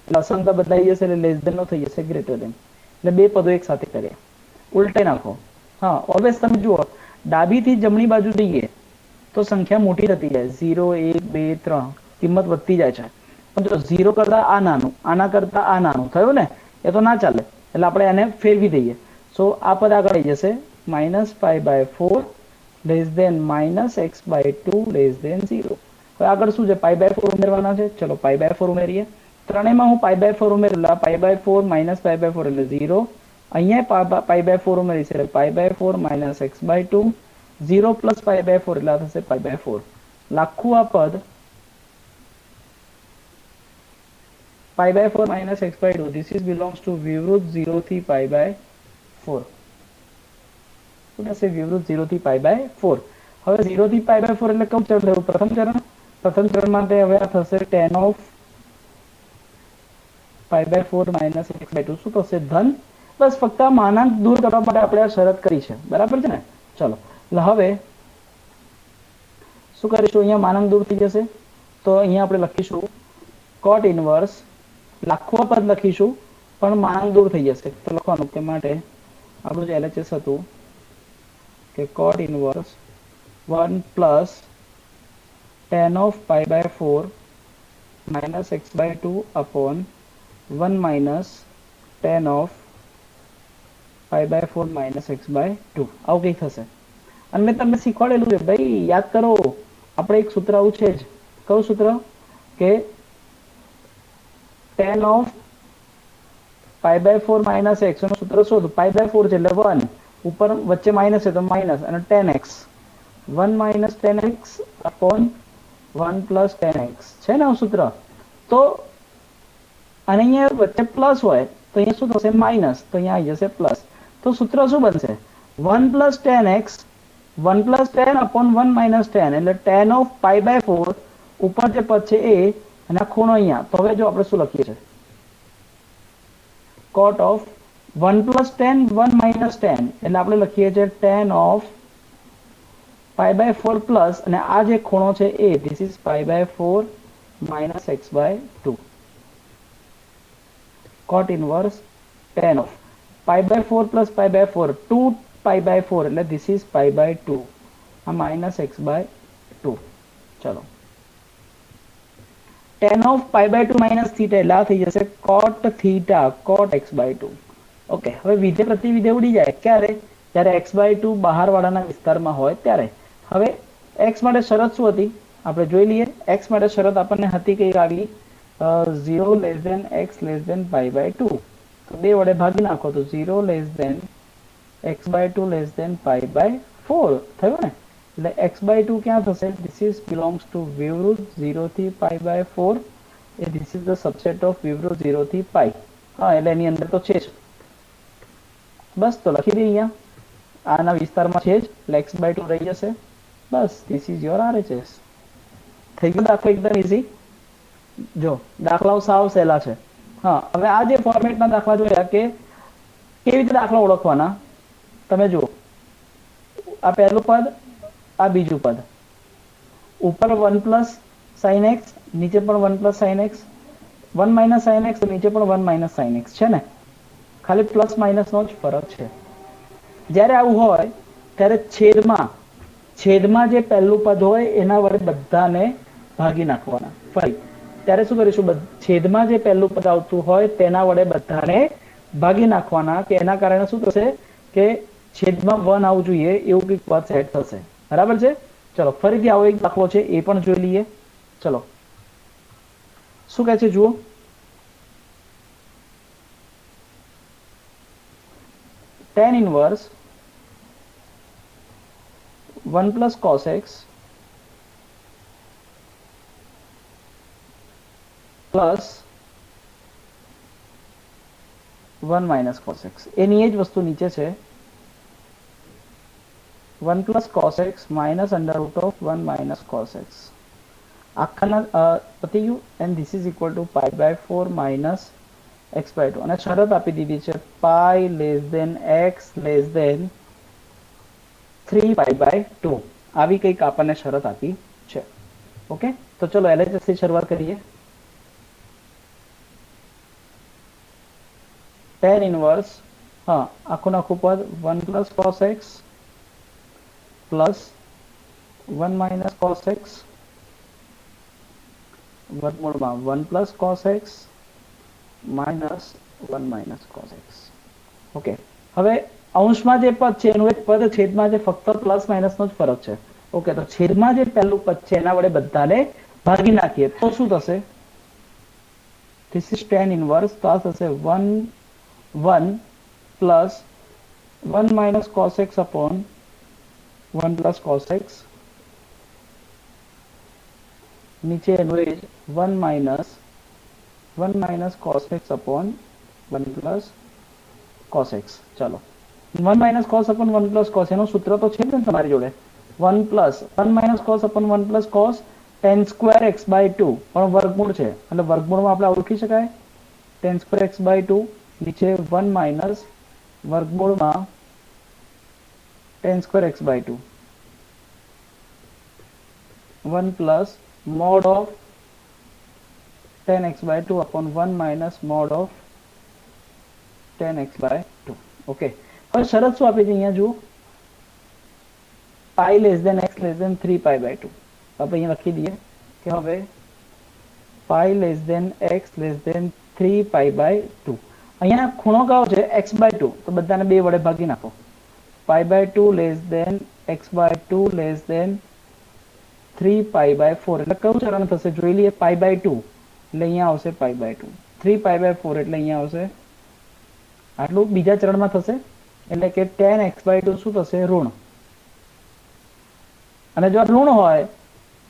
એટલે અસંખ્ય બદલાઈ જશે એટલે લેસ ધેન નો થઈ જશે ગ્રેટર ધેન એટલે બે પદો એક સાથે કર્યા. ઉલટાઈ નાખો. हाँ ऑलवेज તમે જુઓ ડાબીથી જમણી બાજુ જઈએ તો સંખ્યા મોટી થતી જાય 0 1 2 3 કિંમત વધતી જાય છે પણ જો 0 કરતા આ નાનું આના કરતા આ નાનું થયું ને એ તો ના ચાલે એટલે આપણે એને ફેરવી દઈએ. સો આ પદ આગળ આવી જશે minus pi by 4 less than minus x by 2 less than 0. હવે આગળ શું છે પાઈ બાય 4 ઉમેરવાના છે. ચલો પાઈ બાય 4 ઉમેરીએ. ત્રણેયમાં હું પાઈ બાય 4 ઉમેરેલા pi by 4 minus pi by 4 એટલે 0 અહીંયા પાઈ બાય 4 ઉમેરીશ એટલે pi by 4 minus x by 2 0 plus pi by 4 એટલે થશે પાઈ બાય 4. લાખું આ પદ pi by 4 minus x by 2 this is belongs to વિવૃત 0 થી પાઈ બાય 4. શું થશે વિવૃત 0 થી પાઈ બાય 4. હવે 0 થી પાઈ બાય 4 એટલે કયું ચરણ થયું પ્રથમ ચરણ માટે હવે આ થશે tan of pi by 4 minus x by 2 શું થશે ધન. बस फक्त मानांक दूर करवा माटे आपणे आ शरत करी छे बराबर छे ने. चलो એટલે હવે શું કરીશું અહીંયા માનાંક દૂર થઈ જશે તો અહીંયા આપણે લખીશું cot ઇનવર્સ લાખો પદ લખીશું પણ માનાંક દૂર થઈ જશે તો લખવાનું કે માટે આપણું જે LHS હતું કે cot inverse 1 plus tan of pi by 4 minus x by 2 upon 1 minus tan of pi by 4 minus x by 2 આવું કઈ થશે. અને મેં તમને શીખવાડેલું છે ભાઈ યાદ કરો આપણે એક સૂત્ર આવું છે જ કયું સૂત્ર કે tan of pi by 4 minus x નું સૂત્ર શું હતું પાઈ બાય 4 છે એટલે 1 ઉપર વચ્ચે માઇનસ છે તો માઇનસ અને tan x 1 minus tan x upon 1 plus tan x છે ને આ સૂત્ર. તો અને અહીંયા વચ્ચે પ્લસ હોય તો અહીંયા શું થશે માઇનસ તો અહીંયા આવી જશે પ્લસ. तो सूत्र શું બનશે 1 plus tan x 1 plus tan upon 1 minus tan એટલે tan of pi by 4 ઉપર જે પદ છે એ અને આ ખૂણો અહીંયા તો હવે જો આપણે શું લખીએ છે cot of 1 plus tan 1 minus tan એટલે આપણે લખીએ છે tan of pi by 4 plus અને આ જે ખૂણો છે એ this is pi by 4 minus x by 2 cot inverse tan of pi by 4 plus pi by 4 2 pi by 4 એટલે this is pi by 2 આ minus x by 2. ચલો tan of pi by 2 minus theta એટલે આ થઈ જશે cot theta cot x by 2. Okay હવે વિધેય પ્રતિવિધેય ઉડી જાય ક્યારે જ્યારે x by 2 બહાર વાળાના વિસ્તારમાં હોય ત્યારે. હવે x માટે શરત શું હતી આપણે જોઈ લઈએ. x માટે શરત આપણને હતી કઈ આવી 0 less than x less than pi by 2 तो 2 વડે ભાગી નાખો તો 0 less than x by 2 less than pi by 4 થયું ને એટલે x by 2 ક્યાં થશે this is belongs to વિવૃત 0 થી pi by 4 A this is the subset of વિવૃત 0 થી pi. હા એટલે એની અંદર તો છે જ બસ તો લખી દઈએ અહીંયા આના વિસ્તારમાં છે જ એટલે x by 2 રહી જશે બસ this is your RHS. થઈ ગયું દાખલો એકદમ ઈઝી. જો દાખલાઓ સાવ સહેલા છે. हाँ હવે આ જે ફોર્મેટના દાખલા જોયા કે કેવી રીતે દાખલા ઓળખવાના તમે જુઓ આ પહેલું પદ આ બીજું પદ ઉપર 1 પ્લસ sin x નીચે પણ 1 plus sin x 1 minus sin x તો નીચે પણ 1 માઇનસ sin x છે ને ખાલી પ્લસ માઇનસનો જ ફરક છે. જ્યારે આવું હોય ત્યારે છેદમાં જે પહેલું પદ હોય એના વડે બધાને ભાગી નાખવાના. ફરી ત્યારે શું કરીશું, છેદમાં જે પહેલું પદ આવતું હોય તેના વડે બધાને ભાગી નાખવાના, કે એના કારણે શું થશે કે છેદમાં 1 આવવું જોઈએ એવું કંઈક પદ સેટ થશે. બરાબર છે. ચલો ફરીથી આવો એક દાખલો છે એ પણ જોઈ લઈએ. ચલો શું કહે છે જુઓ. tan inverse 1 plus cos x plus 1 minus cos x. એની એ જ વસ્તુ નીચે છે 1 plus cos x minus under root of 1 minus cos x. આખાના પતી ગયું. and this is equal to pi by 4 minus x by 2. અને શરત આપી દીધી છે pi less than x less than 3 pi by 2. આવી કંઈક આપણને શરત આપી છે. ઓકે, તો ચલો LHS થી શરૂઆત કરીએ. tan inverse આખું પદ 1 plus cos x plus 1 minus cos x વર્ગમૂળમાં 1 plus cos x minus 1 minus cos x. Okay, હવે અંશમાં જે પદ છે એનું એક પદ છેદમાં જે ફક્ત પ્લસ માઇનસનો જ ફરક છે. ઓકે, તો છેદમાં જે પહેલું પદ છે એના વડે બધાને ભાગી નાખીએ તો શું થશે. This is tan inverse. તો આ થશે 1 plus 1 minus cos x upon 1 plus cos x. नीचे एनुए 1 minus cos x upon 1 plus cos x. चलो 1 minus cos upon 1 plus cos એનું સૂત્ર તો છે ને તમારી જોડે. 1 minus cos upon 1 plus cos tan square x by 2 પણ વર્ગમૂળ છે એટલે વર્ગમૂળમાં આપણે ઓળખી શકાય tan square x by 2. નીચે 1 minus વર્ગમૂળમાં tan square x by 2 1 plus mod of tan x by 2 upon 1 minus mod of tan x by 2. Okay, હવે શરત શું આપી છે અહીંયા જુઓ. pi less than x less than 3 pi by 2. આપણે અહીંયા લખી દઈએ કે હવે pi less than x less than 3 pi by 2. અહીંયા ખૂણો કયો છે x by 2, તો બધાને 2 વડે ભાગી નાખો. pi by 2 less than x by 2 less than 3 pi by 4. એટલે કયું ચરણ થશે જોઈ લઈએ. pi by 2 એટલે અહીંયા આવશે pi by 2. 3 pi by 4 એટલે અહીંયા આવશે આટલું બીજા ચરણમાં થશે. એટલે કે tan x by 2 શું થશે ઋણ. અને જો ઋણ હોય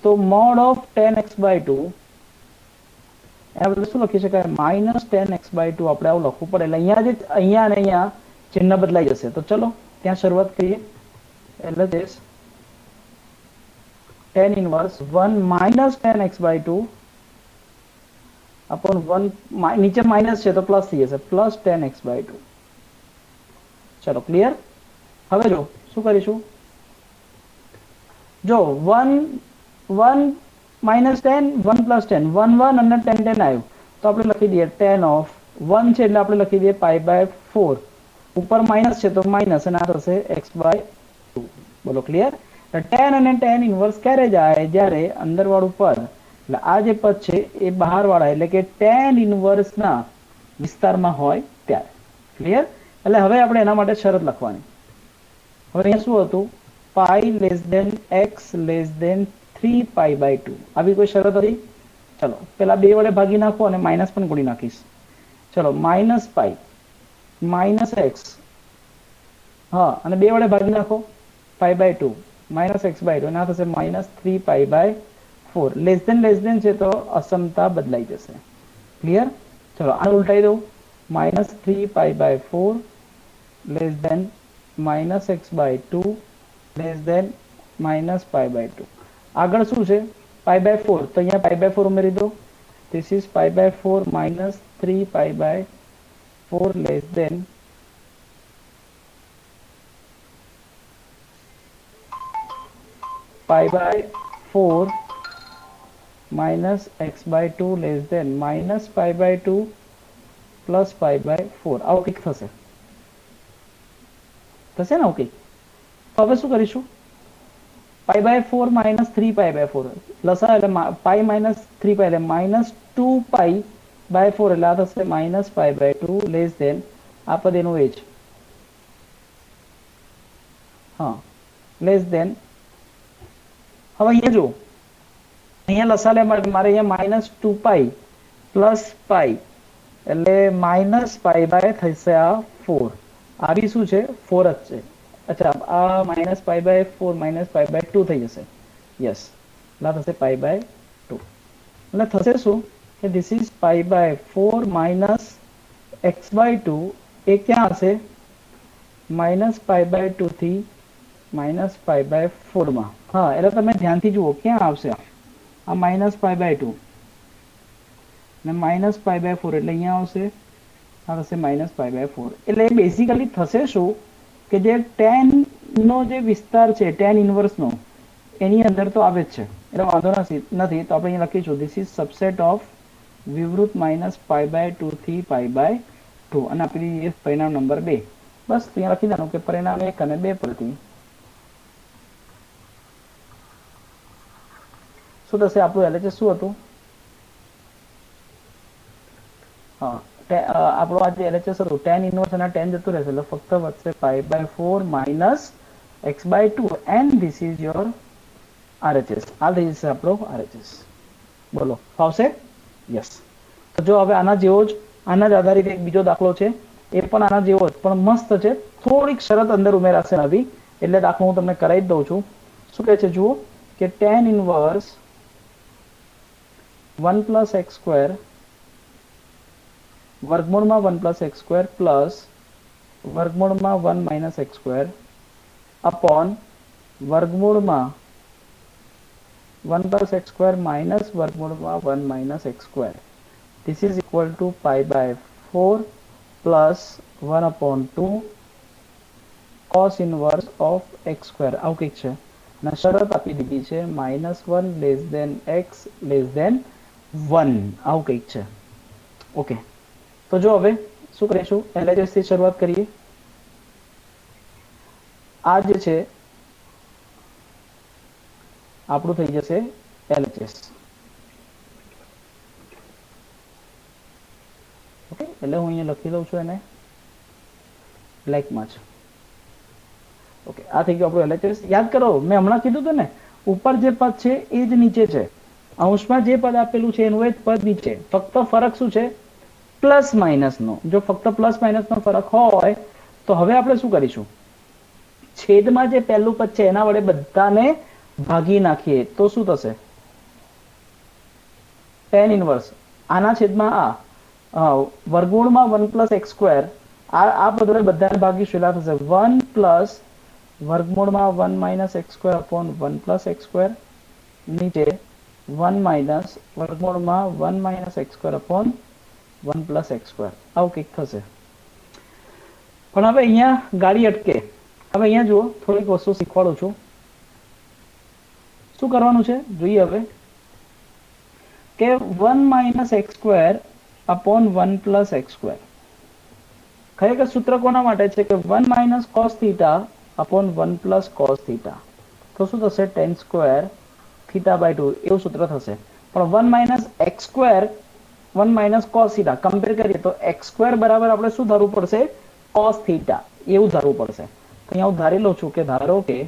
તો mod of tan x by 2 એના બદલે શું લખી શકાય minus tan x by 2. આપણે આવું લખવું પડે એટલે અહીંયા અને અહીંયા ચિહ્ન બદલાઈ જશે. તો ચલો ત્યાં શરૂઆત કરીએ. એટલે tan inverse 1 minus tan x by 2 upon 1 નીચે માઇનસ છે તો પ્લસ થઈ જશે પ્લસ tan x by 2. ચલો ક્લિયર. હવે જો શું કરીશું. જો 1 minus 10 1 plus 10 1 1 અને 10 10 આવ્યું તો આપણે લખી દઈએ tan of 1 છે એટલે આપણે લખી દઈએ pi by 4. ઉપર માઇનસ છે તો માઇનસ અને આ થશે x by 2. બોલો ક્લિયર. tan અને tan ઇનવર્સ ક્યારે જાય જ્યારે અંદર વાળું પદ એટલે આ જે પદ છે એ બહાર વાળા એટલે કે tan ઇનવર્સના વિસ્તારમાં હોય ત્યારે. ક્લિયર. એટલે હવે આપણે એના માટે શરત લખવાની. હવે અહીંયા શું હતું pi less than x less than 3 pi by 2. આવી કોઈ શરત હતી. ચલો પેલા 2 વડે ભાગી નાખો અને માઇનસ પણ ગોળી નાખીશ. ચલો માઇનસ પાઈ માઇનસ એક્સ અને 2 વડે ભાગી નાખો pi by 2 minus x by 2 ના થશે minus 3 pi by 4. Less than છે તો અસમતા બદલાઈ જશે. ક્લિયર. ચલો આને ઉલટાઈ દઉં minus 3 pi by 4 less than minus x by 2 less than minus pi by 2. આગળ શું છે પાઈ બાય 4 તો અહીંયા પાઈ બાય 4 ઉમેરી દો. This is pi by 4 minus 3 pi by 4 less than pi by 4 minus x by 2 less than minus pi by 2 plus pi by 4 આવું કંઈક થશે ને આવું કંઈક. તો હવે શું કરીશું, pi by 4 minus 3 pi by 4 લસા એટલે પાઈ માઇનસ 3 પાઈ એટલે માઇનસ 2 પાઈ બાય 4 એટલે આ થશે minus pi by 2 less than આ પદ એનું એ જ, હા લેસ ધેન. હવે અહીંયા જો અહીંયા લસા લે મારે અહીંયા માઇનસ 2 પાઈ પ્લસ પાઈ એટલે માઇનસ પાઈ બાય થશે આ 4, આ બી શું છે 4 જ છે. અચ્છા આ minus pi by 4 minus pi by 2 થઈ જશે, યસ એટલે થશે પાઈ બાય 2 એટલે થશે શું કે this is pi by 4 minus x by 2 એ ક્યાં હશે માઇનસ પાઈ બાય 2 થી માઇનસ પાઈ બાય 4 માં. હા એટલે તમે ધ્યાનથી જુઓ ક્યાં આવશે આ માઇનસ પાઈ બાય 2 ને માઇનસ પાઈ બાય 4 એટલે અહીંયા આવશે, આ થશે માઇનસ પાઈ બાય 4. એટલે બેઝિકલી થશે શું કે જે tan નો જે વિસ્તાર છે tan ઇન્વર્સ નો એની અંદર તો આવે જ છે એટલે વાંધો નથી. તો આપણે અહીંયા લખીશું ધીસ ઇઝ સબસેટ ઓફ વિવૃત માઇનસ પાઈ બાય 2 થી પાઈ બાય 2 અને આપણી પરિણામ નંબર 2. બસ અહીંયા લખી દેવાનું કે પરિણામ 1 અને 2 પરથી શું થશે આપણું LHS શું હતું, હા આપણો આ જે LHS હતું tan ઇન્વર્સ અને tan જતું રહેશે એટલે ફક્ત વધશે pi by 4 minus x by 2 and this is your RHS. આ થઈ જશે આપણો RHS. બોલો ફાવશે? યસ. તો જો હવે આના જેવો જ આના જ આધારિત એક બીજો દાખલો છે, એ પણ આના જેવો જ પણ મસ્ત છે, થોડીક શરત અંદર ઉમેરાશે નવી, એટલે દાખલો હું તમને કરાવી જ દઉં છું. શું કહે છે જુઓ કે tan inverse 1 plus x square વર્ગમૂળમાં 1 પ્લસ એક્સ સ્ક્વેર પ્લસ વર્ગમૂળમાં 1 માઇનસ એક્સ સ્ક્વેર અપોન વર્ગમૂળમાં 1 પ્લસ એક્સ સ્ક્વેર માઇનસ વર્ગમૂળમાં 1 minus x square. This is equal to pi by 4 plus 1 upon 2 cos inverse of x square આવું કંઈક છે અને શરત આપી દીધી છે -1 less than x less than 1 આવું કંઈક છે. ઓકે તો જો હવે શું કરીશું LHS થી શરૂઆત કરીએ. આ જે છે આપણું થઈ જશે LHS. ઓકે એટલે હું અહીંયા લખી દઉં છું એને બ્લેકમાં છે. ઓકે આ થઈ ગયું આપણું LHS. યાદ કરો મેં હમણાં કીધું હતું ને ઉપર જે પદ છે એ જ નીચે છે, અંશમાં જે પદ આપેલું છે એનું એ જ પદ નીચે, ફક્ત ફરક શું છે પ્લસ માઇનસ નો. જો ફક્ત પ્લસ માઇનસ નો ફરક હોય તો હવે આપણે શું કરીશું છેદમાં જે પહેલું પદ છે એના વડે બધાને ભાગી નાખીએ તો શું થશે tan ઇન્વર્સ આના છેદમાં આ વર્ગમૂળમાં 1 પ્લસ એક્સ સ્ક્વેર આ પદ વડે બધાને ભાગીશું એટલે થશે 1 પ્લસ વર્ગમૂળમાં 1 minus x square upon 1 plus x square નીચે 1 માઇનસ વર્ગમૂળમાં 1 minus x square upon 1 plus x square આવું કંઈક થશે. પણ હવે અહીંયા ગાડી અટકે. હવે અહીંયા જુઓ થોડીક વસ્તુ શીખવાડું છું. શું કરવાનું છે જોઈએ હવે કે 1 minus x square upon 1 plus x square ખરેખર સૂત્ર કોના માટે છે કે 1 minus cos theta upon 1 plus cos theta. તો શું થશે tan સ્ક્વેર થીટા બાય 2 એવું સૂત્ર થશે. પણ 1 minus x square 1 minus cos theta compare કરીએ તો એક્સ સ્ક્વેર બરાબર આપણે શું ધારવું પડશે કોસ થીટા એવું ધારવું પડશે. તો અહીંયા હું ધારી લઉં છું કે ધારો કે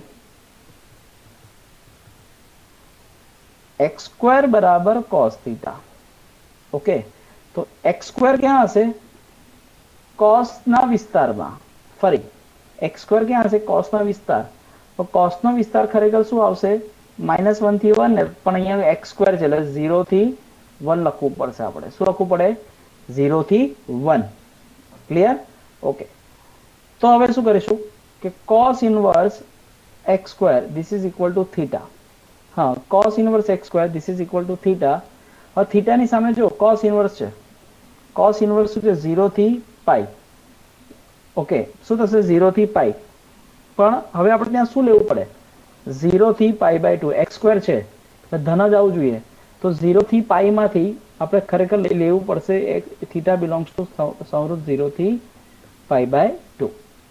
એક્સ સ્ક્વેર બરાબર કોસ થીટા. ઓકે તો એક્સ સ્ક્વેર ક્યાં હશે કોસના વિસ્તારમાં. ફરી એક્સ સ્ક્વેર ક્યાં હશે કોસના વિસ્તાર. તો કોસનો વિસ્તાર ખરેખર શું આવશે -1 થી 1 ને પણ અહીંયા એક્સ સ્ક્વેર છે એટલે 0 થી 1 લખવું પડશે. આપણે શું લખવું પડે 0 થી 1. ક્લિયર? ઓકે તો હવે શું કરીશું કે cos inverse x square this is equal to theta. હા cos inverse x square this is equal to theta. હવે થીટાની સામે જો cos ઇનવર્સ છે, cos ઇનવર્સ શું છે 0 થી પાઈ. ઓકે શું થશે 0 થી પાઈ. પણ હવે આપણે ત્યાં શું લેવું પડે 0 થી પાઈ બાય 2 એક્સ સ્ક્વેર છે એટલે ધન જ આવવું જોઈએ. તો 0 થી પાઈ માંથી આપણે ખરેખર લેવું પડશે એક થીટા બિલોંગ્સ ટુ સંવૃત 0 થી π/2.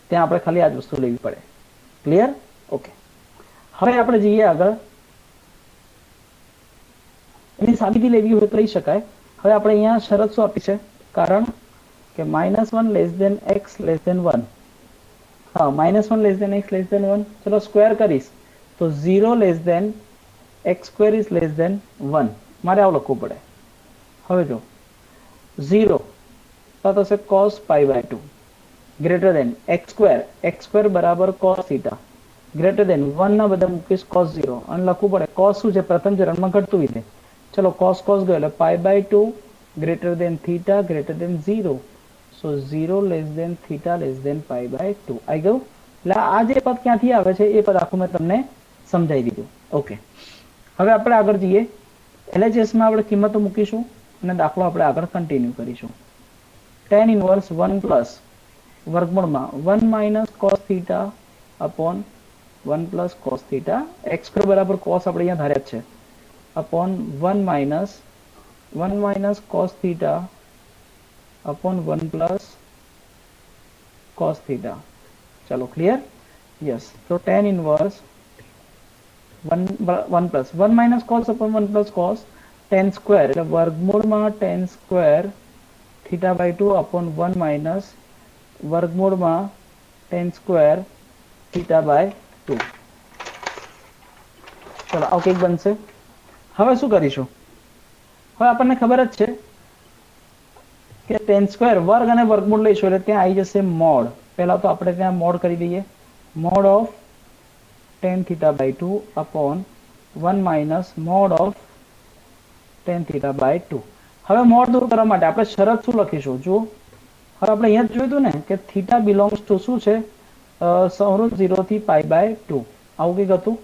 ત્યાં આપણે ખાલી આ જ વસ્તુ લેવી પડે. ક્લિયર? ઓકે. હવે આપણે જઈએ આગળ. એની સાબિતી લેવી હોય તો લઈ શકાય. હવે આપણે અહીંયા શરત શું આપી છે? કારણ કે -1 less than x less than 1. હા, -1 less than x less than 1. ચલો સ્ક્વેર કરીશ તો 0 less than x square is less than 1. મારે આવું લખવું પડે. હવે જો 0 તો થશે cos π/2 greater than x square બરાબર cos થીટા ગ્રેટર ધેન 1 ના બદલે મૂકીશ cos 0 અને લખવું પડે cos શું છે? પ્રથમ ચરણમાં ઘટતું વિધેય. ચલો cos ગયો એટલે π/2 greater than theta greater than 0. So 0 less than theta less than π/2 આવી ગયું. એટલે આ જે પદ ક્યાંથી આવે છે એ પદ આખું મેં તમને સમજાવી દીધું. ઓકે. હવે આપણે આગળ જઈએ. LHS માં આપણે કિંમતો મૂકીશું અને દાખલો આપણે આગળ કન્ટિન્યુ કરીશું. tan ઇનવર્સ 1 પ્લસ વર્ગમૂળમાં 1 minus cos theta upon 1 plus cos theta x square બરાબર cos આપણે અહીંયા ધાર્યા છે upon 1 minus cos theta upon 1 plus cos theta. ચલો ક્લિયર? યસ. તો tan inverse 1 plus 1 minus cos upon 1 plus cos tan square એટલે વર્ગમૂળમાં tan square θ/2 upon 1 minus વર્ગમૂળમાં tan square θ/2. ચલો આવું કંઈક બનશે. હવે શું કરીશું? હવે આપણને ખબર જ છે કે tan સ્ક્વેર વર્ગ અને વર્ગમૂળ લઈશું એટલે ત્યાં આવી જશે મોડ. પહેલા તો આપણે ત્યાં મોડ કરી દઈએ. Mod of tan θ/2 upon 1 minus mod of tan θ/2. હવે મોડ દૂર કરવા માટે આપણે શરત શું લખીશું? જુઓ, હવે આપણે અહીંયા જ જોયું હતું ને કે થીટા બિલોંગ્સ ટુ શું છે? સંવૃત 0 થી π/2. આવું કંઈક હતું.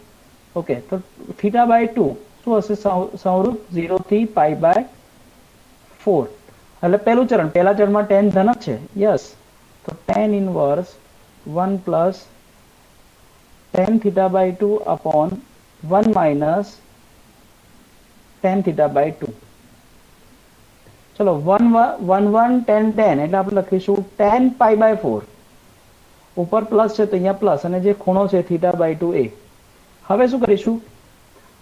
ઓકે. તો θ/2 શું હશે? સંવૃત 0 થી π/4. એટલે પહેલું ચરણ, પહેલા ચરણમાં tan ધન જ છે. યસ. તો tan inverse 1 plus tan θ/2 upon 1 minus tan θ/2. ચલો 1 tan એટલે આપણે લખીશું tan π/4. ઉપર પ્લસ છે તો અહીંયા પ્લસ અને જે ખૂણો છે θ/2 એ. હવે શું કરીશું?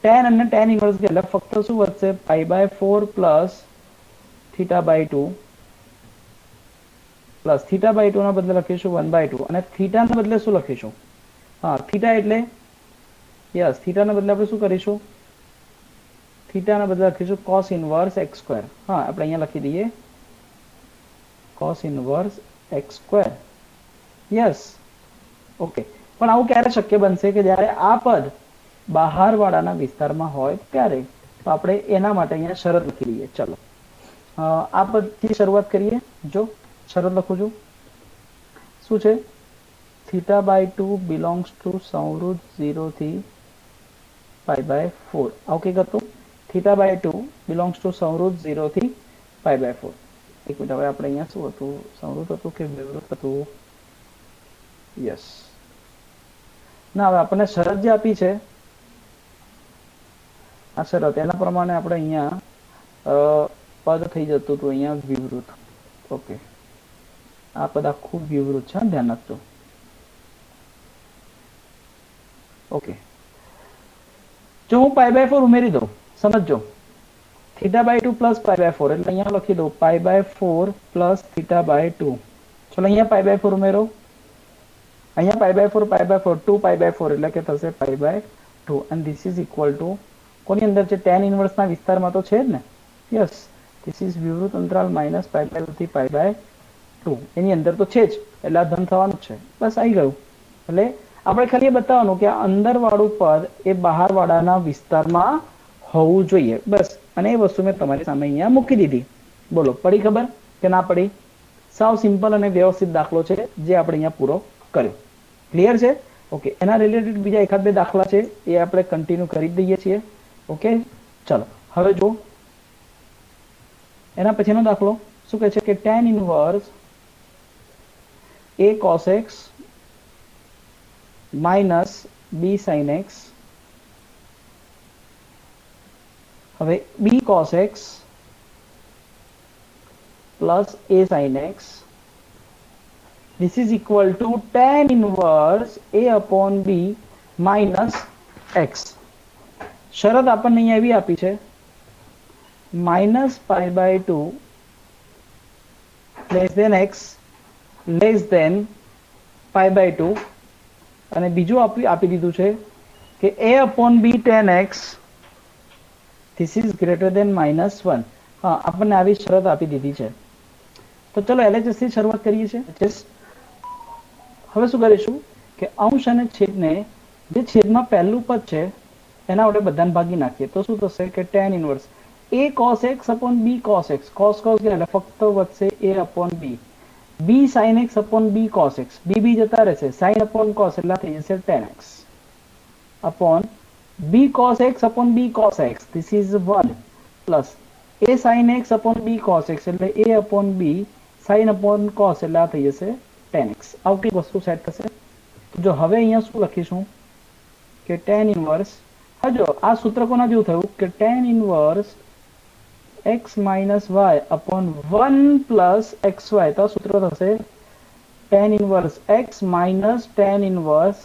tan અને tan ઇન્વર્સ એટલે ફક્ત શું વધશે? π/4 પ્લસ θ/2 પ્લસ θ/2 ના બદલે લખીશું 1/2 અને થીટા ના બદલે શું લખીશું? હા, થીટા એટલે યસ, થીટા ના બદલે આપણે શું કરીશું? થીટા ના બદલે લખીશું cos ઇનવર્સ x સ્ક્વેર. હા, આપણે અહીંયા લખી દઈએ cos inverse x square. Yes. Okay. પણ આવું ક્યારે શક્ય બનશે? કે જ્યારે આ પદ બહારવાળાના વિસ્તારમાં હોય ત્યારે. તો આપણે એના માટે અહીંયા શરત લખી દઈએ. ચલો આ પદથી શરૂઆત કરીએ. જો શરત લખું છું. શું છે? θ/2 બિલોંગ્સ ટુ સંવૃત 0 થી π/4. આવું કંઈક હતું. θ/2 બિલોંગ્સ ટુ સંવૃત 0 થી π/4. એક મિનિટ. હવે આપણે અહીંયા શું હતું? સંવૃત હતું કે વિવૃત હતું? યસ. ના, હવે આપણને શરત જે આપી છે આ શરત, એના પ્રમાણે આપણે અહીંયા પદ થઈ જતું હતું અહીંયા વિવૃત. ઓકે. આ પદ આખું વિવૃત છે, ધ્યાન રાખજો. ઓકે. જો હું π/4 ઉમેરી દઉં, સમજો θ/2 પ્લસ π/4 એટલે અહીંયા લખી દઉં π/4 પ્લસ θ/2. ચલો અહીંયા π/4 ઉમેરો. અહીંયા π/4 2 π/4 એટલે કે થશે π/2 and this is equal to કોની અંદર છે? tan ઇનવર્સ ના વિસ્તારમાં તો છે જ ને. યસ. this is વિવૃત અંતરાલ માઇનસ π/2 થી π/2 એની અંદર તો છે જ એટલે આ ધન થવાનું છે. બસ આવી ગયું. એટલે આપણે ખાલી બતાવવાનું કે આ અંદર વાળું પદ એ બહાર વાળાના વિસ્તારમાં હોવું જોઈએ. બસ. અને એ વસ્તુ મેં તમારી સામે અહીંયા મૂકી દીધી. બોલો, પડી ખબર કે ના પડી? સાવ સિમ્પલ અને વ્યવસ્થિત દાખલો છે જે આપણે અહીંયા પૂરો કર્યો. ક્લિયર છે? ઓકે. એના રિલેટેડ બીજા એકાદ બે દાખલા છે એ આપણે કન્ટિન્યુ કરી દઈએ છીએ. ઓકે. ચલો હવે જો એના પછીનો દાખલો શું કહે છે કે tan inverse a cos x minus b sin x. હવે b cos x plus a sin x, this is equal to tan inverse a upon b minus x. શરત આપણને અહીંયા એવી આપી છે -π/2 less than x less than π/2, અને બીજું આપી દીધું છે કે a upon b tan x this is greater than -1. હા, આપણને આવી શરત આપી દીધી છે. તો ચલો LHS થી શરૂઆત કરીએ છીએ. હવે શું કરીશું કે અંશ અને છેદને જે છેદમાં પહેલું પદ છે એના વડે બધાને ભાગી નાખીએ તો શું થશે કે tan inverse a cos x upon b cos x, cos ગયા એટલે ફક્ત વધશે a upon b, b sin x upon b cos x, b જતા રહેશે, sin upon cos એટલે થઈ જશે tan x upon b cos x upon b cos x, this is 1 plus a sin x upon b cos x એટલે a upon b sin upon cos એટલે થઈ જશે tan x. આવું કઈ વસ્તુ સેટ થશે. જો હવે અહીંયા શું લખીશું કે tan ઇનવર્સ, જો આ સૂત્ર કોના જેવું થયું કે tan inverse x minus y upon 1 plus xy, તો સૂત્ર થશે tan inverse x minus tan inverse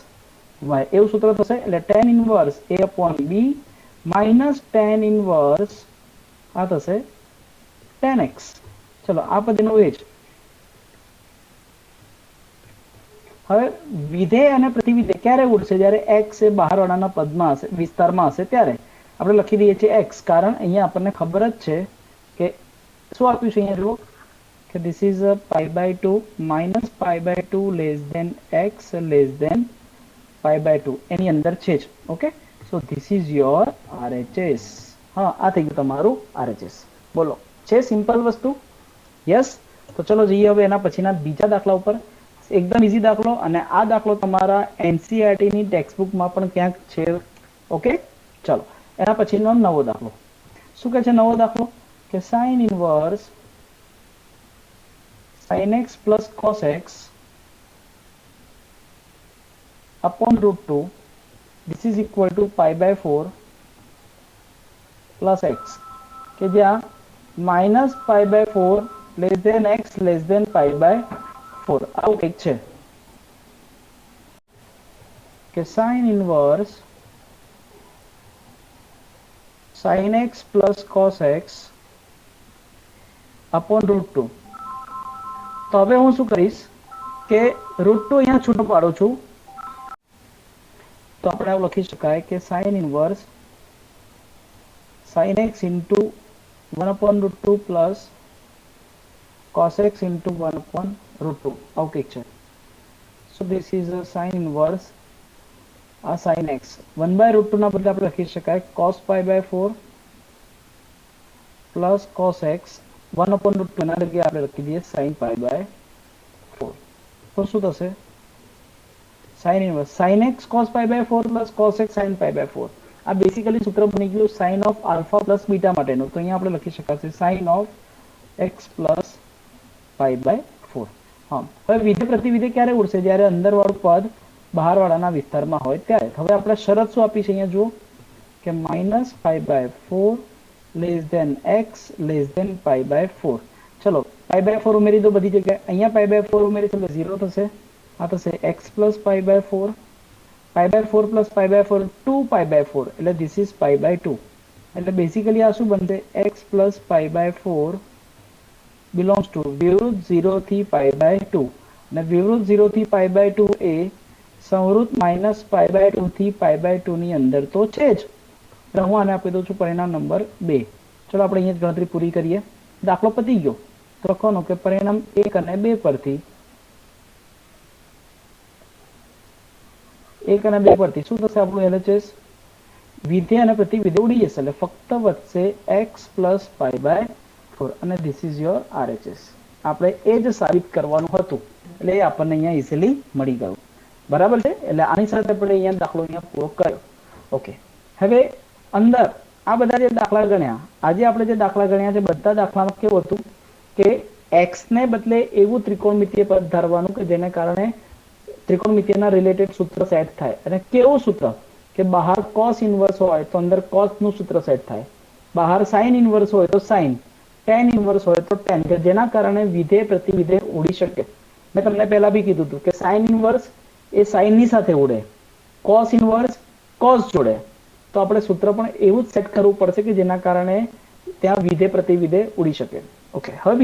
y, એવું સૂત્ર થશે. એટલે tan inverse a upon b minus tan inverse આ થશે tan x. ચલો આ પદનું એ જ. હવે વિધેય અને પ્રતિવિધેય ક્યારે ઉડશે? જ્યારે x એ બહારવાળાના પદમાં હશે, વિસ્તારમાં હશે ત્યારે. આપણે લખી દઈએ છીએ x, કારણ અહીંયા આપણને ખબર જ છે કે શું આપ્યું છે અહીંયા જુઓ કે this is a π/2 minus π/2 less than x less than π/2 એની અંદર છે જ. Okay, so this is your RHS. હા, આ થઈ ગયું તમારું RHS. બોલો, છે સિમ્પલ વસ્તુ? યસ. તો ચલો જઈએ હવે એના પછીના બીજા દાખલા ઉપર. એકદમ ઈઝી દાખલો, અને આ દાખલો તમારા NCERT ની ટેક્સ્ટબુકમાં પણ ક્યાંક છે. ઓકે, ચલો એના પછીનો નવો દાખલો. શું કહે છે નવો દાખલો કે sin inverse sin x plus cos x upon √2, this is equal to π/4 plus x, કે જ્યાં -π/4 less than x less than π/4 આવું કંઈક છે કે sin inverse sin x plus cos x upon √2. તો હવે હું શું કરીશ કે √2 અહીંયા છૂટો પાડું છું, તો આપણે આવું લખી શકાય કે sin inverse sin x into 1 upon √2 plus cos x into 1 upon √2 આવું કંઈક છે. સો this is a sin inverse આ sin x 1/√2 ના બદલે આપણે લખી શકાય cos π/4 plus cos x 1 upon √2 ના જગ્યાએ આપણે લખી દઈએ sin π/4. તો શું થશે sin inverse sin x cos π/4 plus cos x sin π/4. આ બેસિકલી સૂત્ર બની ગયું sin of alpha plus beta માટેનું. તો અહીંયા આપણે લખી શકાશે sin of x plus π/4. હા, હવે વિધેય પ્રતિવિધેય ક્યારે ઉડશે? જ્યારે અંદરવાળું પદ બહારવાળાના વિસ્તારમાં હોય ત્યારે. હવે આપણે શરત શું આપી છે અહીંયા જુઓ કે -π/4 less than x less than π/4. ચલો π/4 ઉમેરી દો બધી જગ્યાએ. અહીંયા π/4 ઉમેરી એટલે 0 થશે. આ થશે x plus π/4, π/4 plus π/4 2π/4 એટલે this is π/2. એટલે બેસિકલી આ શું બનશે x plus π/4 belongs to વિવૃત 0 થી π/2, અને વિવૃત 0 થી π/2 એ સંવૃત -π/2 થી π/2 ની અંદર તો છે જ. એટલે હું આને આપી દઉં છું પરિણામ નંબર 2. ચલો આપણે અહીંયા જ ગણતરી પૂરી કરીએ. દાખલો પતી ગયો. તો લખવાનું કે પરિણામ 1 અને 2 પરથી 1 અને 2 પરથી શું થશે આપણું LHS? વિધેય અને પ્રતિવિધેય ઉડી જશે, એટલે ફક્ત વધશે x plus π/4, અને this is your RHS. આપણે એ જ સાબિત કરવાનું હતું, એટલે એ આપણને અહીંયા ઇઝીલી મળી ગયું. બરાબર છે? એટલે આની સાથે આપણે અહીંયા દાખલો અહીંયા પૂરો કર્યો. ઓકે, હવે અંદર આ બધા જે દાખલા ગણ્યા, આજે આપણે જે દાખલા ગણ્યા છે બધા દાખલામાં કેવું હતું કે x ને બદલે એવું ત્રિકોણમિતિય પદ ધારવાનું કે જેને કારણે ત્રિકોણમિતિયના રિલેટેડ સૂત્ર સેટ થાય. અને કેવું સૂત્ર કે બહાર cos ઇનવર્સ હોય તો અંદર cos નું સૂત્ર સેટ થાય, બહાર સાઇન ઇનવર્સ હોય તો સાઇન, ટેન ઇનવર્સ હોય તો ટેન, કે જેના કારણે વિધેય પ્રતિવિધેય ઉડી શકે. મેં તમને પહેલા બી કીધું હતું કે સાઇન ઇનવર્સ એ સાઇનની સાથે ઉડે, કોસ ઇનવર્સ કોસ જોડે. તો આપણે સૂત્ર પણ એવું જ સેટ કરવું પડશે કે જેના કારણે ત્યાં વિધેય પ્રતિવિધેય ઉડી શકે. ઓકે, હવે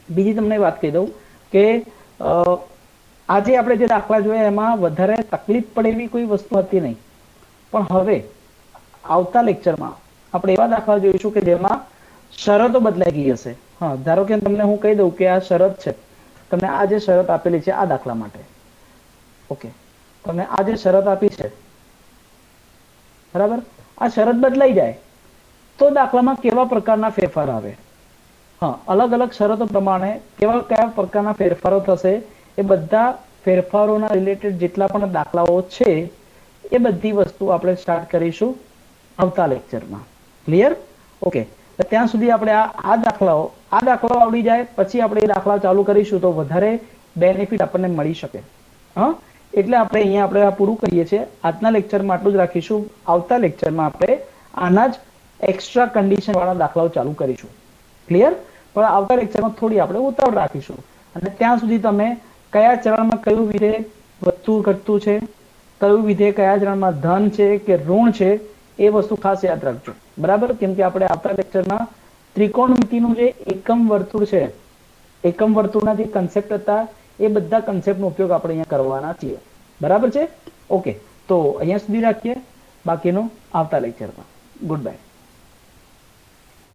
બીજી તમને વાત કહી દઉં કે આજે આપણે જે દાખલા જોયા એમાં વધારે તકલીફ પડે એવી કોઈ વસ્તુ હતી નહીં, પણ હવે આવતા લેક્ચરમાં આપણે એવા દાખલા જોઈશું કે જેમાં શરતો બદલાઈ ગઈ હશે. હા, ધારો કે તમને હું કહી દઉં કે આ શરત છે, તમને આ જે શરત આપેલી છે આ દાખલા માટે, ઓકે, તમને આ જે શરત આપી છે, બરાબર, આ શરત બદલાઈ જાય તો દાખલામાં કેવા પ્રકારના ફેરફાર આવે. હા, અલગ અલગ શરતો પ્રમાણે કયા પ્રકારના ફેરફારો થશે એ બધા ફેરફારોના રિલેટેડ જેટલા પણ દાખલાઓ છે એ બધી વસ્તુ આપણે સ્ટાર્ટ કરીશું આવતા લેક્ચરમાં. ક્લિયર? ઓકે, ત્યાં સુધી આપણે આ દાખલો આવડી જાય પછી આપણે એ દાખલા ચાલુ કરીશું તો વધારે બેનિફિટ આપણને મળી શકે. હા, એટલે આપણે આ પૂરું કરીએ છીએ. આજના લેક્ચરમાં આટલું જ રાખીશું. આવતા લેક્ચરમાં આપણે આના જ એક્સ્ટ્રા કન્ડિશન વાળા દાખલાઓ ચાલુ કરીશું. ક્લિયર? પણ આવતા લેક્ચરમાં થોડી આપણે ઉતાવળ રાખીશું. અને ત્યાં સુધી તમે કયા ચરણમાં કયું વિધેય વધતું ઘટતું છે, કયું વિધેય કયા ચરણમાં ધન છે કે ઋણ છે, એ વસ્તુ ખાસ યાદ રાખજો. બરાબર? કેમ કે આપણે આવતા લેક્ચરમાં ત્રિકોણમિતિનું જે એકમ વર્તુળ છે, એકમ વર્તુળના જે કન્સેપ્ટ હતા એ બધા કન્સેપ્ટનો ઉપયોગ આપણે અહીંયા કરવાના છીએ. બરાબર છે? ઓકે, તો અહીંયા સુધી રાખીએ, બાકીનું આવતા લેક્ચરમાં. Good bye.